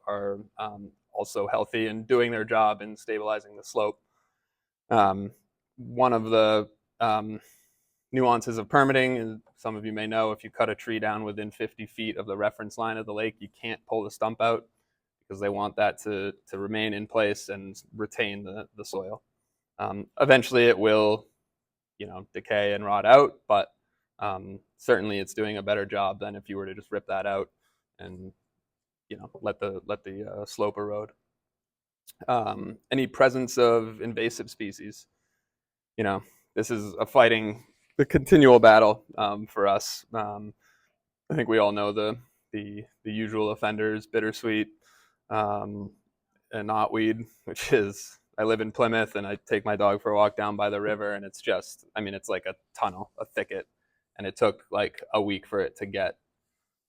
also healthy and doing their job in stabilizing the slope. One of the nuances of permitting, and some of you may know, if you cut a tree down within 50 feet of the reference line of the lake, you can't pull the stump out because they want that to remain in place and retain the soil. Eventually it will, you know, decay and rot out, but certainly it's doing a better job than if you were to just rip that out and, you know, let the slope erode. Any presence of invasive species, you know, this is the continual battle for us. I think we all know the usual offenders: bittersweet, and knotweed, which is, I live in Plymouth and I take my dog for a walk down by the river, and it's just, I mean, it's like a tunnel, a thicket, and it took like a week for it to get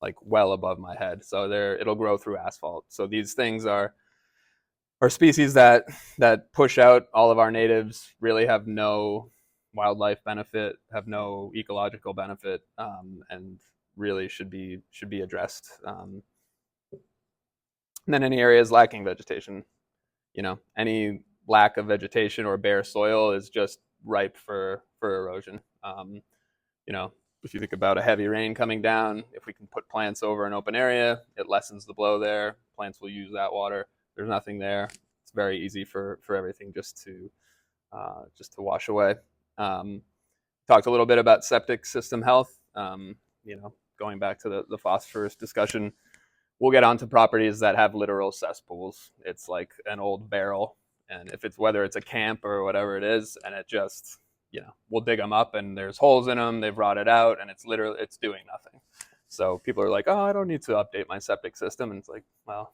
like well above my head. So it'll grow through asphalt. So these things are species that push out all of our natives, really have no wildlife benefit, have no ecological benefit, and really should be addressed. And then any areas lacking vegetation, you know, any lack of vegetation or bare soil is just ripe for erosion. You know, if you think about a heavy rain coming down, if we can put plants over an open area, it lessens the blow there. Plants will use that water. There's nothing there. It's very easy for everything just to wash away. Talked a little bit about septic system health. You know, going back to the phosphorus discussion, we'll get onto properties that have literal cesspools. It's like an old barrel, and if it's, whether it's a camp or whatever it is, and it just, you know, we'll dig them up and there's holes in them, they've rotted out, and it's doing nothing. So people are like, oh, I don't need to update my septic system, and it's like, well,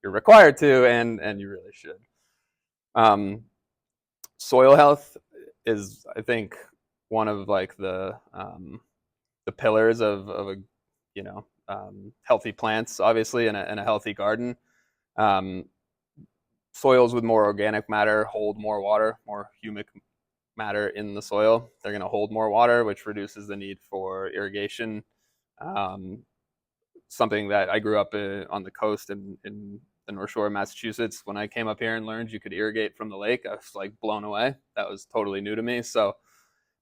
you're required to, and you really should. Soil health is, I think, one of like the pillars of a, you know, healthy plants, obviously, in a healthy garden. Soils with more organic matter hold more water, more humic matter in the soil. They're going to hold more water, which reduces the need for irrigation. Something that I grew up on the coast in the North Shore of Massachusetts. When I came up here and learned you could irrigate from the lake, I was like blown away. That was totally new to me. So,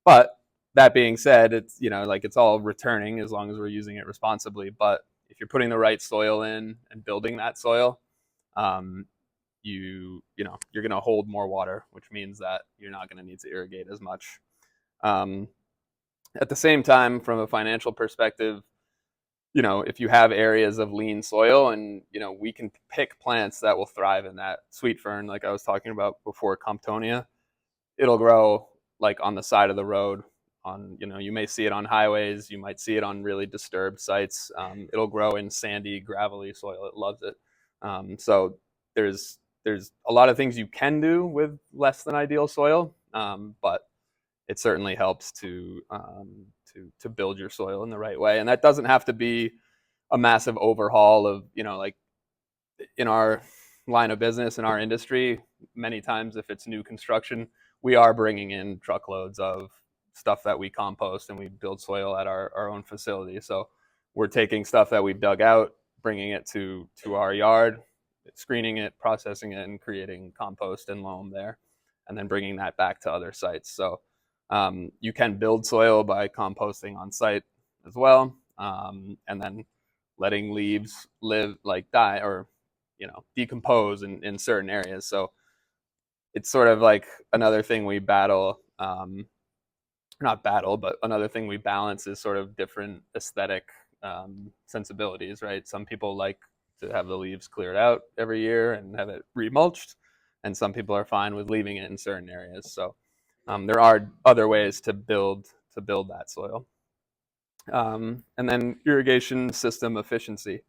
but that being said, it's, you know, like it's all returning as long as we're using it responsibly. But if you're putting the right soil in and building that soil, you know, you're going to hold more water, which means that you're not going to need to irrigate as much. At the same time, from a financial perspective, you know, if you have areas of lean soil, and, you know, we can pick plants that will thrive in that. Sweet fern, like I was talking about before, Comptonia, it'll grow like on the side of the road. On, you know, you may see it on highways, you might see it on really disturbed sites. It'll grow in sandy, gravelly soil. It loves it. So there's a lot of things you can do with less than ideal soil. but it certainly helps to build your soil in the right way. And that doesn't have to be a massive overhaul of, like in our line of business, in our industry, many times if it's new construction, we are bringing in truckloads of stuff that we compost and we build soil at our own facility. So we're taking stuff that we've dug out, bringing it to our yard, screening it, processing it, and creating compost and loam there, and then bringing that back to other sites. So you can build soil by composting on site as well, and then letting leaves die or decompose in certain areas. So it's sort of like another thing we battle, not battle, but another thing we balance is sort of different aesthetic sensibilities, right? Some people like to have the leaves cleared out every year and have it remulched, and some people are fine with leaving it in certain areas. So there are other ways to build that soil. And then irrigation system efficiency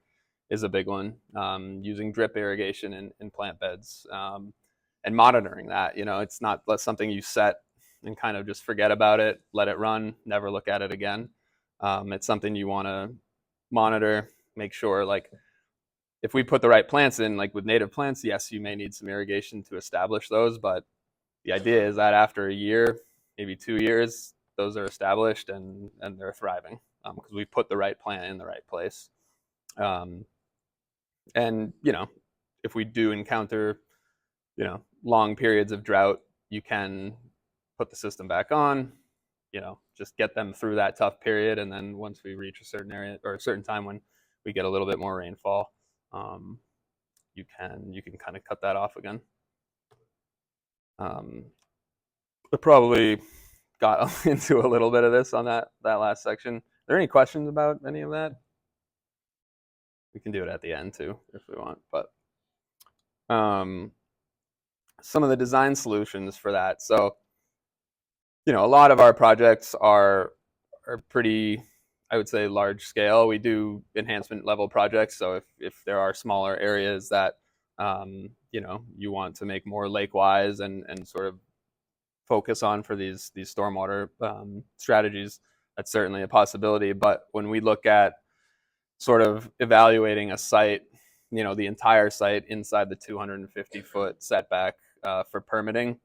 is a big one. Using drip irrigation in plant beds, and monitoring that. It's not something you set and kind of just forget about it, let it run, never look at it again. It's something you want to monitor, make sure, like if we put the right plants in, like with native plants, yes, you may need some irrigation to establish those, but the idea is that after a year, maybe 2 years, those are established and they're thriving because we put the right plant in the right place. And if we do encounter long periods of drought, you can put the system back on, just get them through that tough period, and then once we reach a certain area or a certain time when we get a little bit more rainfall, you can kind of cut that off again. I probably got into a little bit of this on that last section. Are there any questions about any of that? We can do it at the end too if we want, but some of the design solutions for that. So, a lot of our projects are pretty, I would say, large scale. We do enhancement level projects. So if there are smaller areas that you want to make more lake-wise and sort of focus on for these stormwater strategies, that's certainly a possibility. But when we look at sort of evaluating a site, the entire site inside the 250-foot setback for permitting,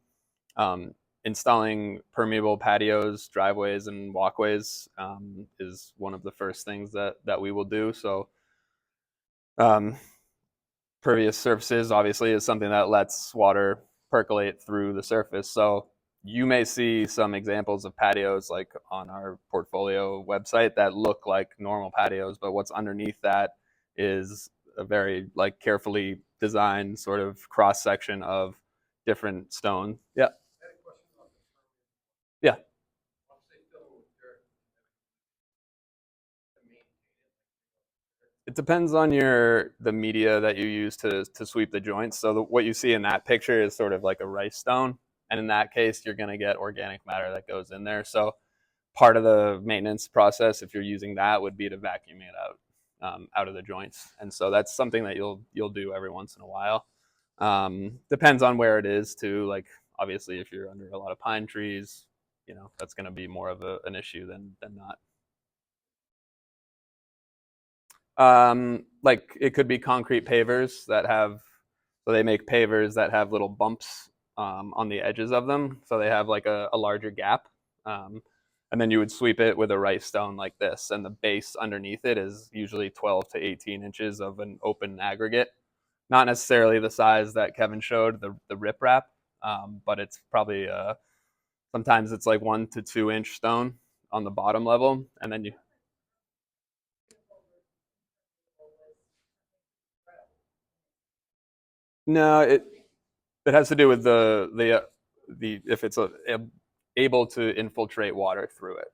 installing permeable patios, driveways, and walkways is one of the first things that we will do. So pervious surfaces obviously is something that lets water percolate through the surface. So you may see some examples of patios like on our portfolio website that look like normal patios, but what's underneath that is a very carefully designed sort of cross section of different stone. Yeah. Yeah. It depends on the media that you use to sweep the joints. So what you see in that picture is sort of like a rice stone. And in that case, you're going to get organic matter that goes in there. So part of the maintenance process, if you're using that, would be to vacuum it out of the joints. And so that's something that you'll do every once in a while. Depends on where it is too. Like obviously, if you're under a lot of pine trees, that's going to be more of an issue than not. Like it could be concrete pavers so they make pavers that have little bumps on the edges of them. So they have like a larger gap. And then you would sweep it with a rice stone like this. And the base underneath it is usually 12 to 18 inches of an open aggregate. Not necessarily the size that Kevin showed, the riprap, but it's probably, sometimes it's like 1 to 2 inch stone on the bottom level. And then No, it has to do with the if it's able to infiltrate water through it.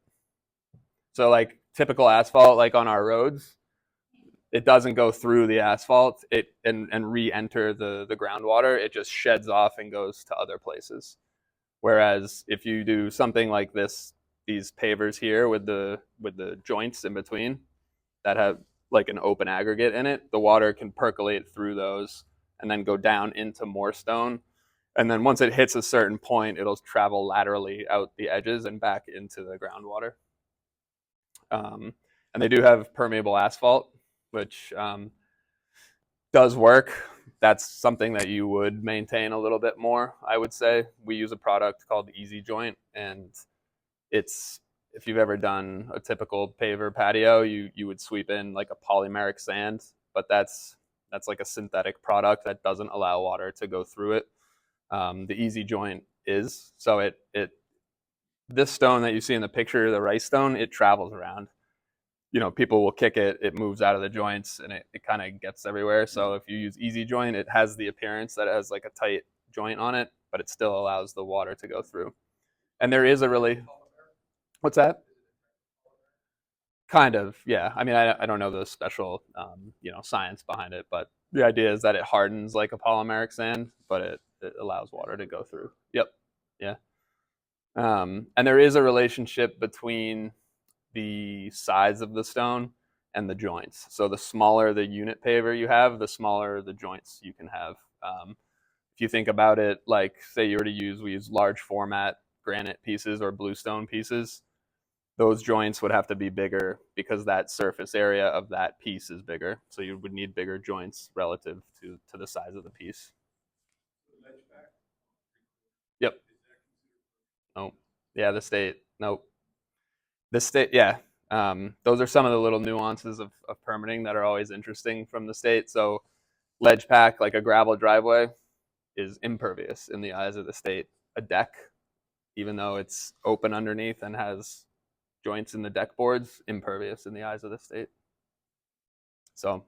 So like typical asphalt, like on our roads, it doesn't go through the asphalt and re-enter the groundwater. It just sheds off and goes to other places. Whereas if you do something like these pavers here with the joints in between that have like an open aggregate in it, the water can percolate through those and then go down into more stone And then once it hits a certain point, it'll travel laterally out the edges and back into the groundwater. And they do have permeable asphalt, which does work. That's something that you would maintain a little bit more, I would say. We use a product called Easy Joint, and it's, if you've ever done a typical paver patio, you would sweep in like a polymeric sand, but that's like a synthetic product that doesn't allow water to go through it. The Easy Joint is, so this stone that you see in the picture, the rice stone, it travels around. People will kick it, it moves out of the joints, and it kind of gets everywhere. So if you use Easy Joint, it has the appearance that it has like a tight joint on it, but it still allows the water to go through. And there is a really, what's that? Kind of, yeah. I mean, I don't know the special, science behind it, but the idea is that it hardens like a polymeric sand, but it allows water to go through. Yep, yeah. And there is a relationship between the size of the stone and the joints. So the smaller the unit paver you have, the smaller the joints you can have. If you think about it, like say you were to we use large format granite pieces or bluestone pieces, those joints would have to be bigger because that surface area of that piece is bigger. So you would need bigger joints relative to the size of the piece. Yep. Oh, yeah, the state. Nope. The state, yeah. Those are some of the little nuances of permitting that are always interesting from the state. So ledge pack, like a gravel driveway, is impervious in the eyes of the state. A deck, even though it's open underneath and has joints in the deck boards, impervious in the eyes of the state. So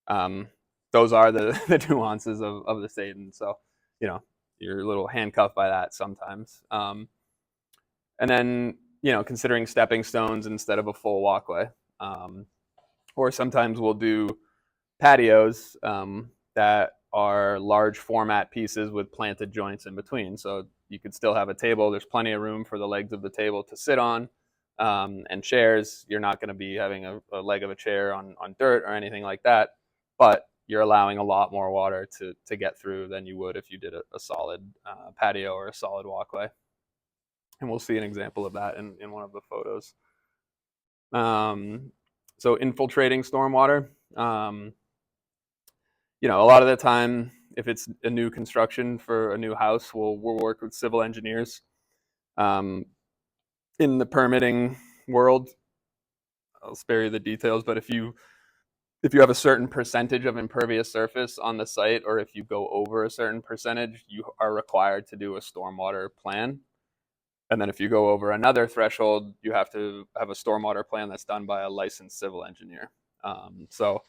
those are the nuances of the state. And so, you're a little handcuffed by that sometimes. And then, considering stepping stones instead of a full walkway. Or sometimes we'll do patios that are large format pieces with planted joints in between. So you could still have a table. There's plenty of room for the legs of the table to sit on, and chairs. You're not going to be having a leg of a chair on dirt or anything like that, but you're allowing a lot more water to get through than you would if you did a solid patio or a solid walkway. And we'll see an example of that in one of the photos. So infiltrating stormwater. A lot of the time, if it's a new construction for a new house, we'll work with civil engineers. In the permitting world, I'll spare you the details, but if you have a certain percentage of impervious surface on the site, or if you go over a certain percentage, you are required to do a stormwater plan. And then if you go over another threshold, you have to have a stormwater plan that's done by a licensed civil engineer. So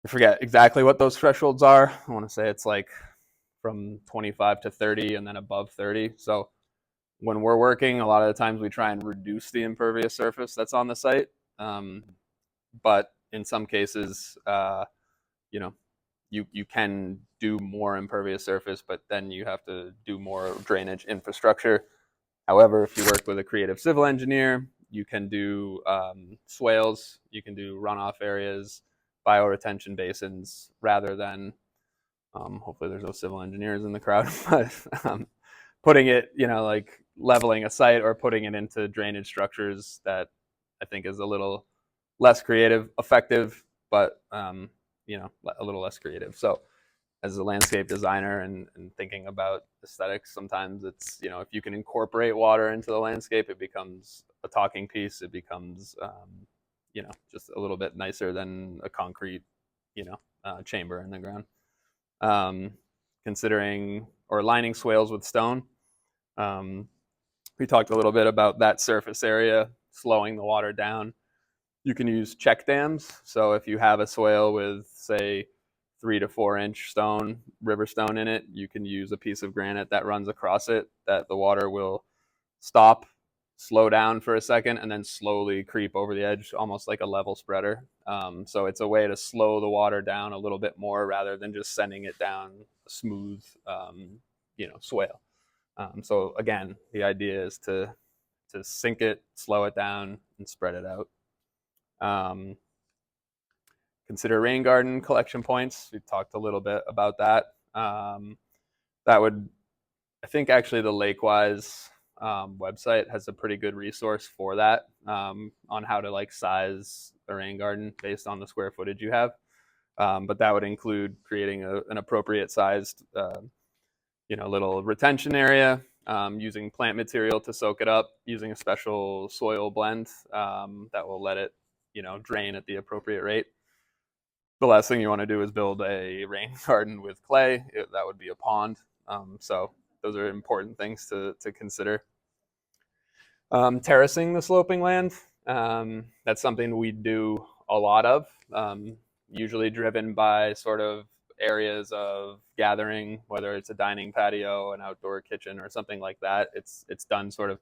I forget exactly what those thresholds are. I want to say it's like from 25 to 30 and then above 30. So when we're working, a lot of the times we try and reduce the impervious surface that's on the site. But in some cases, you can do more impervious surface, but then you have to do more drainage infrastructure. However, if you work with a creative civil engineer, you can do swales, you can do runoff areas, bioretention basins, rather than, hopefully there's no civil engineers in the crowd, but putting it, like leveling a site or putting it into drainage structures that I think is a little less creative, effective, but a little less creative. So as a landscape designer and thinking about aesthetics, sometimes it's, if you can incorporate water into the landscape, it becomes a talking piece. It becomes, just a little bit nicer than a concrete, chamber in the ground. Considering or lining swales with stone. We talked a little bit about that surface area, slowing the water down. You can use check dams. So if you have a swale with, say, 3 to 4 inch stone, river stone in it, you can use a piece of granite that runs across it, that the water will stop, slow down for a second, and then slowly creep over the edge, almost like a level spreader. So it's a way to slow the water down a little bit more rather than just sending it down a smooth, swale. So again, the idea is to sink it, slow it down, and spread it out. Consider rain garden collection points. We've talked a little bit about that. that would, I think actually the Lakewise website has a pretty good resource for that, on how to like size a rain garden based on the square footage you have. But that would include creating an appropriate sized, little retention area, using plant material to soak it up, using a special soil blend that will let it, drain at the appropriate rate. The last thing you want to do is build a rain garden with clay. That would be a pond. So those are important things to consider. Terracing the sloping land, that's something we do a lot of, usually driven by sort of areas of gathering, whether it's a dining patio, an outdoor kitchen, or something like that. It's done sort of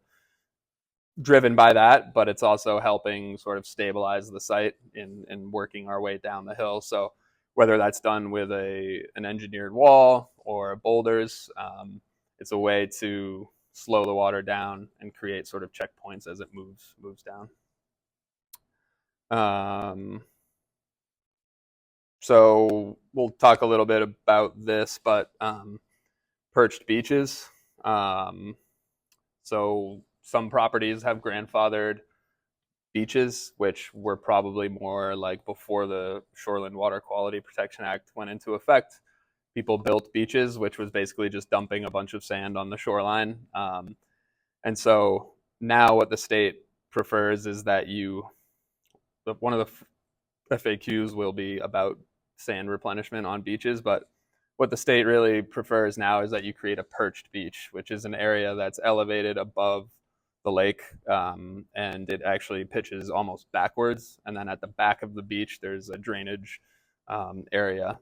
driven by that, but it's also helping sort of stabilize the site in working our way down the hill. So whether that's done with an engineered wall or boulders, it's a way to slow the water down and create sort of checkpoints as it moves down. So we'll talk a little bit about this, but perched beaches. So some properties have grandfathered beaches, which were probably more like before the Shoreline Water Quality Protection Act went into effect. People built beaches, which was basically just dumping a bunch of sand on the shoreline. And so now what the state prefers is that one of the FAQs will be about sand replenishment on beaches, but what the state really prefers now is that you create a perched beach, which is an area that's elevated above the lake, and it actually pitches almost backwards. And then at the back of the beach, there's a drainage area,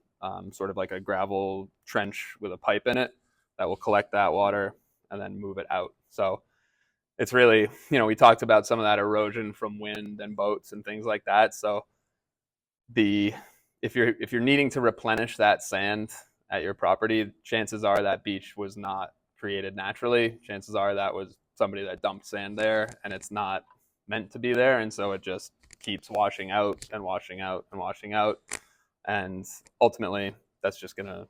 sort of like a gravel trench with a pipe in it that will collect that water and then move it out. So it's really, we talked about some of that erosion from wind and boats and things like that. So if you're needing to replenish that sand at your property, chances are that beach was not created naturally. Chances are that was somebody that dumped sand there, and it's not meant to be there, and so it just keeps washing out and washing out and washing out, and ultimately that's just gonna,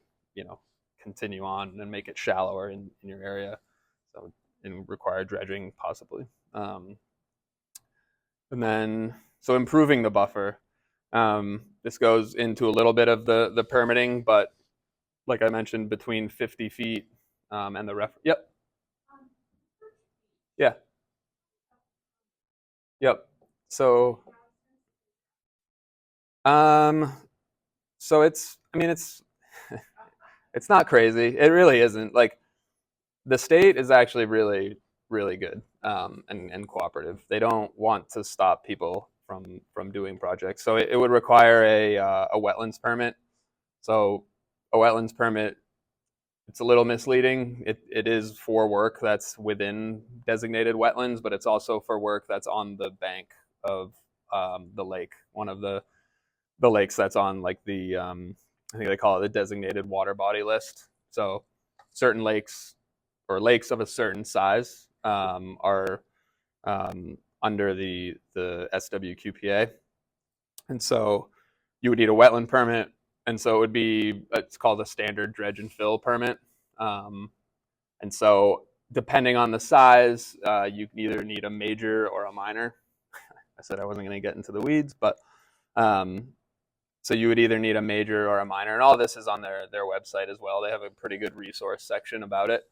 continue on and make it shallower in your area, so and require dredging possibly. And then so improving the buffer. This goes into a little bit of the permitting, but like I mentioned, between 50 feet and the yep. Yeah. Yep. So, so it's it's not crazy. It really isn't. Like, the state is actually really, really good, and cooperative. They don't want to stop people from doing projects. So it would require a wetlands permit. So a wetlands permit, it's a little misleading. It is for work that's within designated wetlands, but it's also for work that's on the bank of the lake, one of the lakes that's on like the I think they call it the designated water body list. So certain lakes or lakes of a certain size are under the SWQPA, and so you would need a wetland permit, and so it's called a standard dredge and fill permit, and so depending on the size, you can either need a major or a minor. I said I wasn't going to get into the weeds, but so you would either need a major or a minor, and all this is on their website as well. They have a pretty good resource section about it.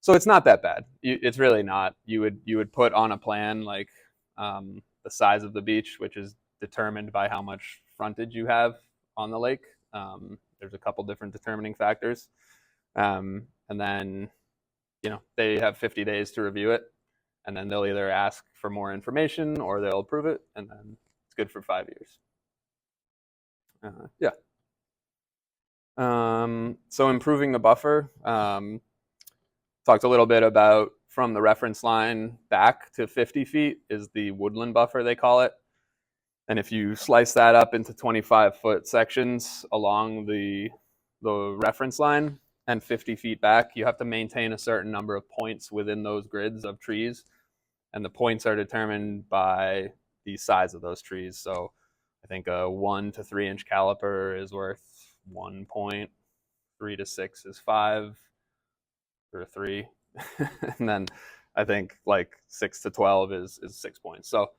So it's not that bad. It's really not. You would put on a plan like the size of the beach, which is determined by how much frontage you have on the lake. There's a couple different determining factors, and then they have 50 days to review it, and then they'll either ask for more information or they'll approve it, and then it's good for 5 years. Yeah. So improving the buffer. Talked a little bit about from the reference line back to 50 feet is the woodland buffer, they call it. And if you slice that up into 25-foot sections along the reference line and 50 feet back, you have to maintain a certain number of points within those grids of trees. And the points are determined by the size of those trees. So I think a 1 to 3 inch caliper is worth 1 point, 3 to 6 is 5, or 3, and then I think like 6 to 12 is 6 points. So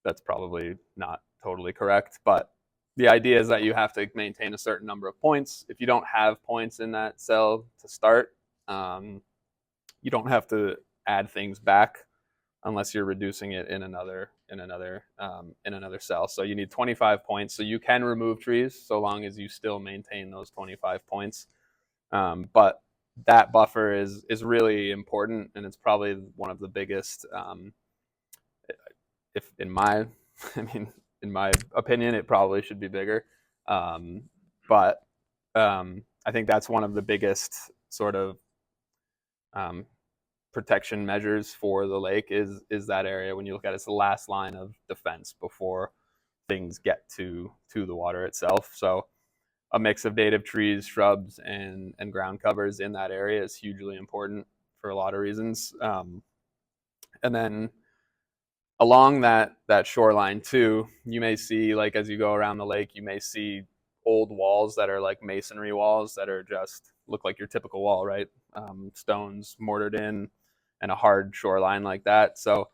that's probably not totally correct, but the idea is that you have to maintain a certain number of points. If you don't have points in that cell to start, you don't have to add things back unless you're reducing it in another cell. So you need 25 points. So you can remove trees so long as you still maintain those 25 points. But that buffer is really important, and it's probably one of the biggest. If in my, I mean, in my opinion, it probably should be bigger. But I think that's one of the biggest sort of protection measures for the lake is that area. When you look at it, it's the last line of defense before things get to the water itself. So a mix of native trees, shrubs, and ground covers in that area is hugely important for a lot of reasons. And then along that shoreline too, you may see, like as you go around the lake, you may see old walls that are like masonry walls that are just look like your typical wall, right? Stones mortared in and a hard shoreline like that. So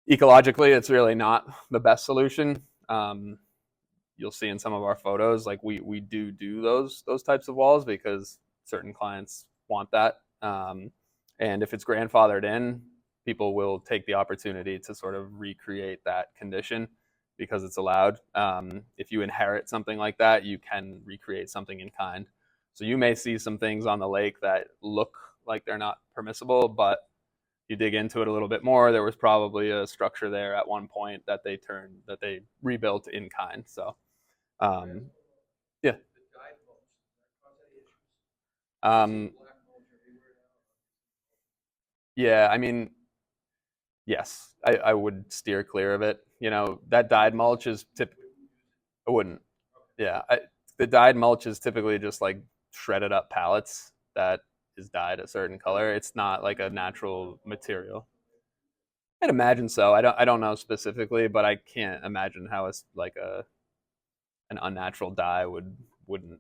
ecologically, it's really not the best solution. You'll see in some of our photos, like we do those types of walls because certain clients want that. And if it's grandfathered in, people will take the opportunity to sort of recreate that condition because it's allowed. If you inherit something like that, you can recreate something in kind. So you may see some things on the lake that look like they're not permissible, but you dig into it a little bit more, there was probably a structure there at one point that they rebuilt in kind. So yeah. Yeah, I mean, yes, I would steer clear of it. You know, that dyed mulch is I wouldn't. Yeah, the dyed mulch is typically just like shredded up pallets that is dyed a certain color. It's not like a natural material. I'd imagine so. I don't know specifically, but I can't imagine how it's like an unnatural dye wouldn't.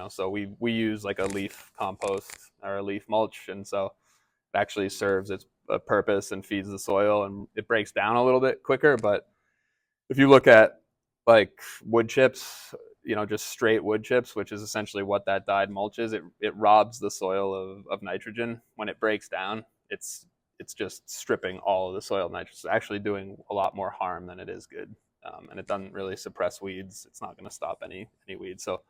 So we use like a leaf compost or a leaf mulch, and so it actually serves its purpose and feeds the soil, and it breaks down a little bit quicker. But if you look at like wood chips, just straight wood chips, which is essentially what that dyed mulch is, it robs the soil of nitrogen. When it breaks down, it's just stripping all of the soil nitrogen. It's actually doing a lot more harm than it is good. And it doesn't really suppress weeds. It's not going to stop any weeds. So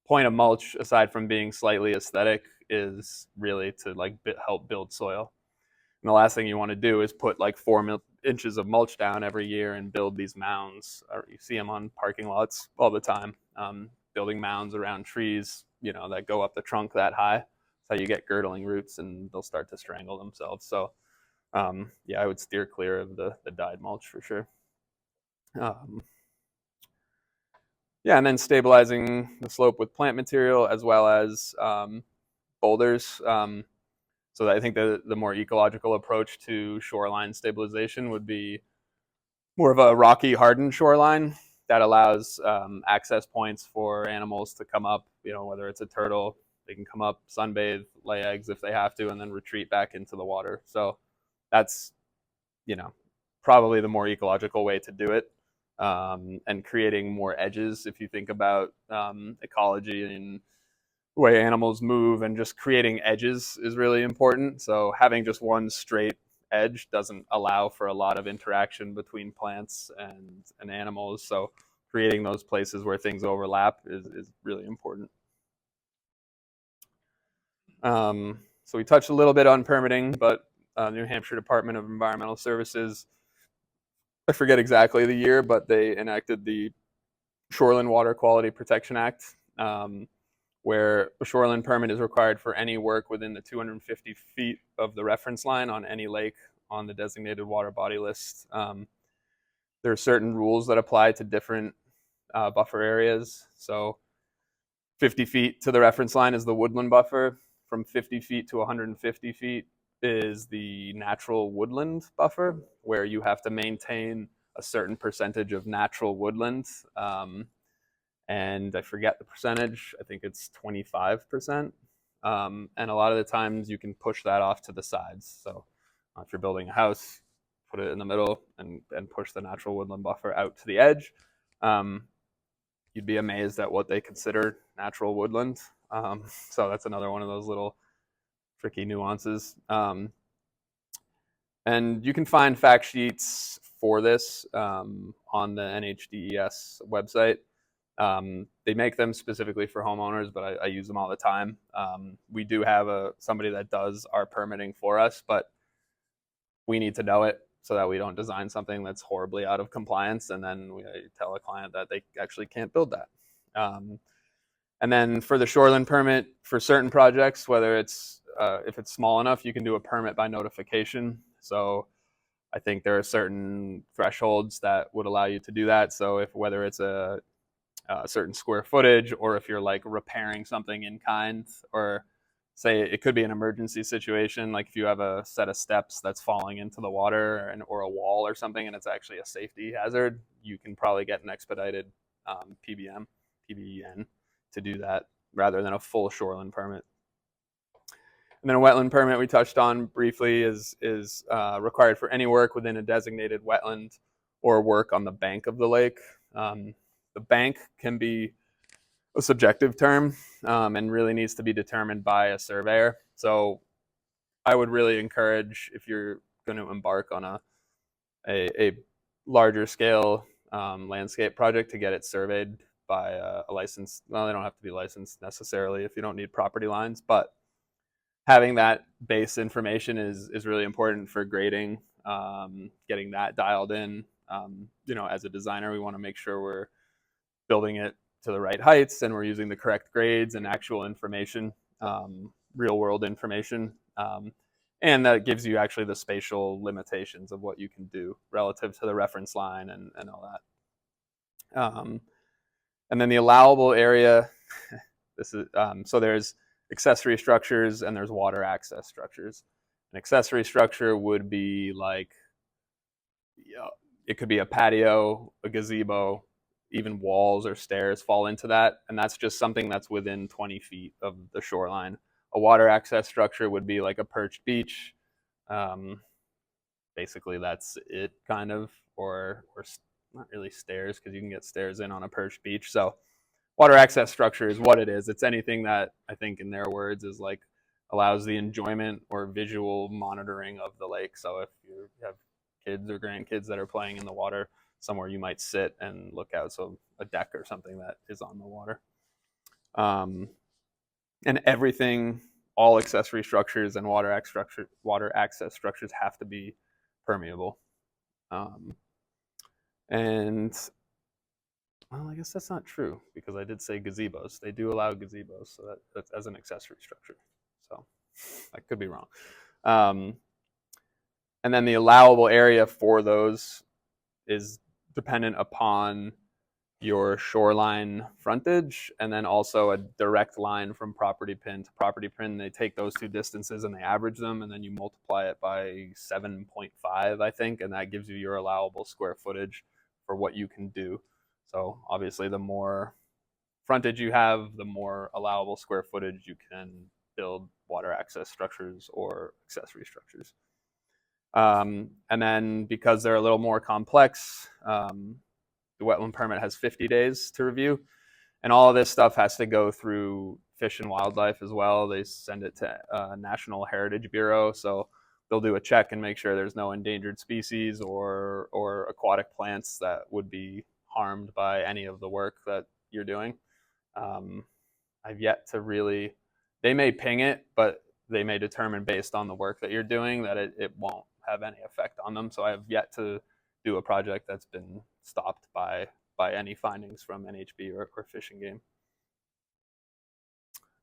point of mulch, aside from being slightly aesthetic, is really to like help build soil. And the last thing you want to do is put like 4 inches of mulch down every year and build these mounds. Or you see them on parking lots all the time, building mounds around trees, that go up the trunk that high. That's how you get girdling roots, and they'll start to strangle themselves. So yeah, I would steer clear of the dyed mulch for sure. Yeah, and then stabilizing the slope with plant material as well as boulders. So I think the more ecological approach to shoreline stabilization would be more of a rocky, hardened shoreline that allows access points for animals to come up. Whether it's a turtle, they can come up, sunbathe, lay eggs if they have to, and then retreat back into the water. So that's probably the more ecological way to do it. And creating more edges. If you think about ecology and the way animals move, and just creating edges is really important. So having just one straight edge doesn't allow for a lot of interaction between plants and animals. So creating those places where things overlap is really important. So we touched a little bit on permitting, but New Hampshire Department of Environmental Services, I forget exactly the year, but they enacted the Shoreline Water Quality Protection Act, where a shoreline permit is required for any work within the 250 feet of the reference line on any lake on the designated water body list. There are certain rules that apply to different buffer areas. So 50 feet to the reference line is the woodland buffer. From 50 feet to 150 feet is the natural woodland buffer, where you have to maintain a certain percentage of natural woodland. And I forget the percentage. I think it's 25%. And a lot of the times you can push that off to the sides. So if you're building a house, put it in the middle and push the natural woodland buffer out to the edge. You'd be amazed at what they consider natural woodland. So that's another one of those little tricky nuances. And you can find fact sheets for this on the NHDES website. They make them specifically for homeowners, but I use them all the time. We do have somebody that does our permitting for us, but we need to know it so that we don't design something that's horribly out of compliance, and then we tell a client that they actually can't build that. And then for the shoreline permit, for certain projects, whether it's if it's small enough, you can do a permit by notification. So I think there are certain thresholds that would allow you to do that. So whether it's a certain square footage, or if you're like repairing something in kind, or say it could be an emergency situation, like if you have a set of steps that's falling into the water or a wall or something, and it's actually a safety hazard, you can probably get an expedited PBN to do that rather than a full shoreline permit. And then a wetland permit we touched on briefly is required for any work within a designated wetland or work on the bank of the lake. The bank can be a subjective term and really needs to be determined by a surveyor. So I would really encourage, if you're going to embark on a larger scale landscape project, to get it surveyed by a licensed, well, they don't have to be licensed necessarily if you don't need property lines, but having that base information is really important for grading, getting that dialed in. As a designer, we want to make sure we're building it to the right heights and we're using the correct grades and actual information, real world information. And that gives you actually the spatial limitations of what you can do relative to the reference line and all that. And then the allowable area, this is so there's accessory structures and there's water access structures. An accessory structure would be like, it could be a patio, a gazebo, even walls or stairs fall into that. And that's just something that's within 20 feet of the shoreline. A water access structure would be like a perched beach. Basically that's it, kind of, or not really stairs, because you can get stairs in on a perched beach. So water access structure is what it is. It's anything that, I think in their words, is like allows the enjoyment or visual monitoring of the lake. So if you have kids or grandkids that are playing in the water, somewhere you might sit and look out, so a deck or something that is on the water. And everything, all accessory structures and water access structures have to be permeable. And well, I guess that's not true, because I did say gazebos. They do allow gazebos, so that's as an accessory structure. So I could be wrong. And then the allowable area for those is dependent upon your shoreline frontage, and then also a direct line from property pin to property pin. They take those two distances and they average them, and then you multiply it by 7.5, I think, and that gives you your allowable square footage for what you can do. So obviously the more frontage you have, the more allowable square footage you can build water access structures or accessory structures. And then because they're a little more complex, the wetland permit has 50 days to review, and all of this stuff has to go through Fish and Wildlife as well. They send it to National Heritage Bureau, so they'll do a check and make sure there's no endangered species or aquatic plants that would be harmed by any of the work that you're doing. I've yet to really, they may ping it, but they may determine based on the work that you're doing that it won't have any effect on them. So I have yet to do a project that's been stopped by any findings from NHB or Fish and Game.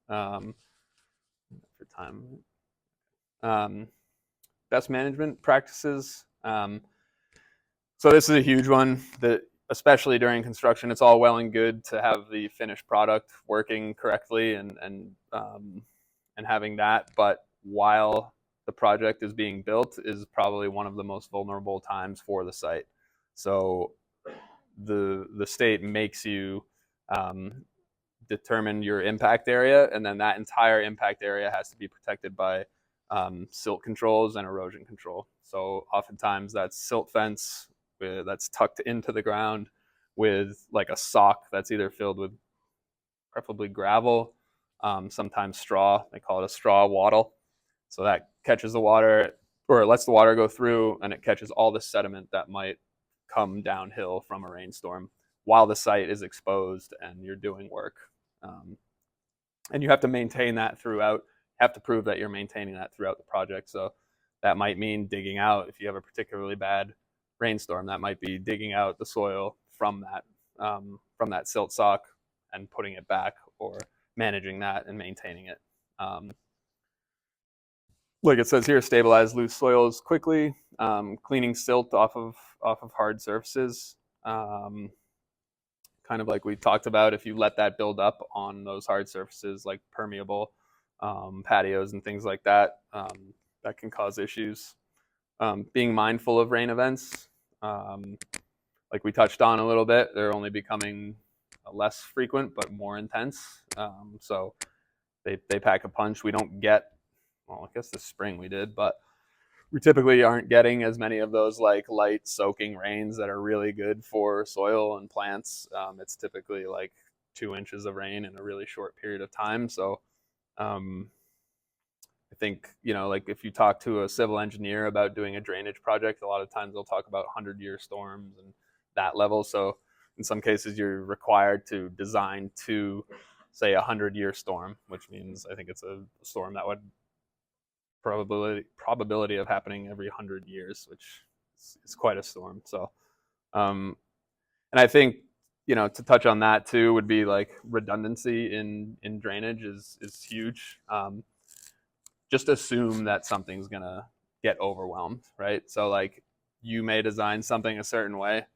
For time. Best management practices. So this is a huge one that, especially during construction, it's all well and good to have the finished product working correctly and having that, but while the project is being built is probably one of the most vulnerable times for the site. So the state makes you determine your impact area, and then that entire impact area has to be protected by silt controls and erosion control. So oftentimes that's silt fence that's tucked into the ground with like a sock that's either filled with preferably gravel, sometimes straw. They call it a straw wattle. So that catches the water, or it lets the water go through, and it catches all the sediment that might come downhill from a rainstorm while the site is exposed and you're doing work. And you have to maintain that throughout, have to prove that you're maintaining that throughout the project. So that might mean digging out. If you have a particularly bad rainstorm, that might be digging out the soil from that silt sock and putting it back, or managing that and maintaining it. Like it says here, stabilize loose soils quickly, cleaning silt off of hard surfaces. Kind of like we talked about, if you let that build up on those hard surfaces like permeable patios and things like that, that can cause issues. Being mindful of rain events, like we touched on a little bit, they're only becoming less frequent but more intense. So they pack a punch. We don't get, well, I guess this spring we did, but we typically aren't getting as many of those like light soaking rains that are really good for soil and plants. It's typically like 2 inches of rain in a really short period of time. So I think, like if you talk to a civil engineer about doing a drainage project, a lot of times they'll talk about 100-year storms and that level. So in some cases you're required to design to, say, a 100-year storm, which means I think it's a storm that would probability of happening every 100 years, which is quite a storm. So, and I think, to touch on that too, would be like redundancy in drainage is huge. Just assume that something's gonna get overwhelmed, right? So like you may design something a certain way.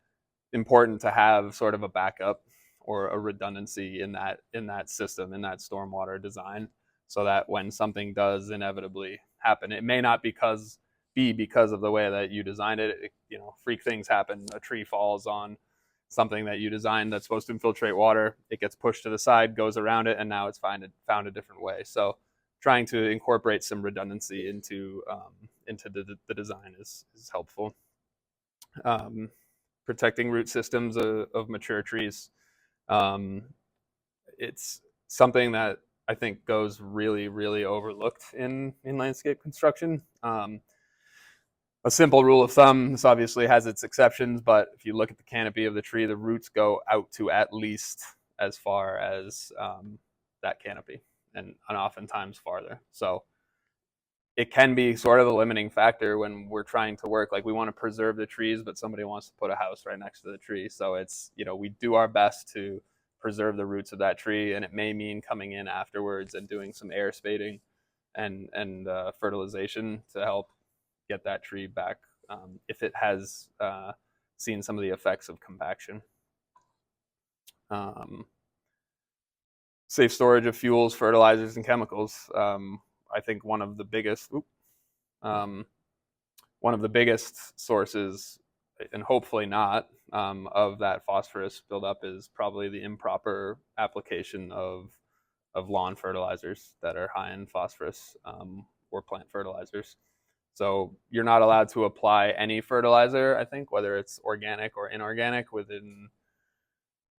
Important to have sort of a backup or a redundancy in that system, in that stormwater design, so that when something does inevitably happen, it may not be because of the way that you designed it. Freak things happen. A tree falls on something that you designed that's supposed to infiltrate water. It gets pushed to the side, goes around it, and now it's found a different way. So trying to incorporate some redundancy into the design is helpful. Protecting root systems of mature trees. It's something that I think goes really, really overlooked in landscape construction. A simple rule of thumb, this obviously has its exceptions, but if you look at the canopy of the tree, the roots go out to at least as far as that canopy, and oftentimes farther. So it can be sort of a limiting factor when we're trying to work. Like we want to preserve the trees, but somebody wants to put a house right next to the tree. So it's, we do our best to preserve the roots of that tree, and it may mean coming in afterwards and doing some air spading and fertilization to help get that tree back if it has seen some of the effects of compaction. Safe storage of fuels, fertilizers, and chemicals. I think one of the biggest sources, and hopefully not, of that phosphorus buildup is probably the improper application of lawn fertilizers that are high in phosphorus, or plant fertilizers. So you're not allowed to apply any fertilizer, I think, whether it's organic or inorganic, within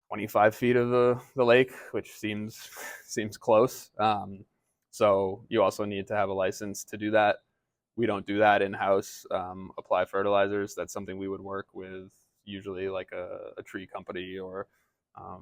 25 feet of the lake, which seems close. So you also need to have a license to do that. We don't do that in-house, apply fertilizers. That's something we would work with, usually like a tree company or a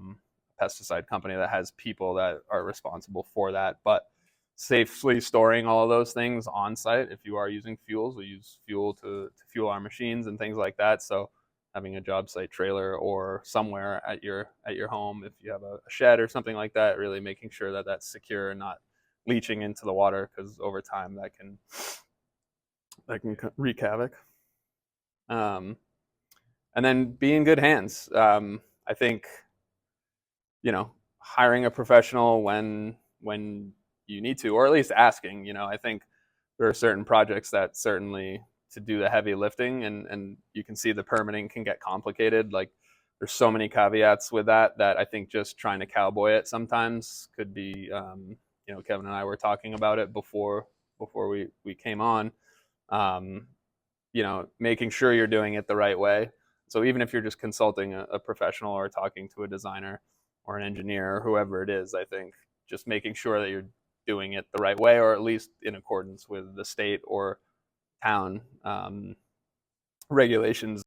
pesticide company that has people that are responsible for that. But safely storing all of those things on site, if you are using fuels, we use fuel to fuel our machines and things like that. So having a job site trailer or somewhere at your home, if you have a shed or something like that, really making sure that that's secure and not leaching into the water, because over time that can wreak havoc. And then be in good hands. I think, hiring a professional when you need to, or at least asking. I think there are certain projects that certainly to do the heavy lifting, and you can see the permitting can get complicated. Like there's so many caveats with that I think just trying to cowboy it sometimes could be, you know, Kevin and I were talking about it before we came on, you know, making sure you're doing it the right way. So even if you're just consulting a professional or talking to a designer or an engineer or whoever it is, I think just making sure that you're doing it the right way, or at least in accordance with the state or town regulations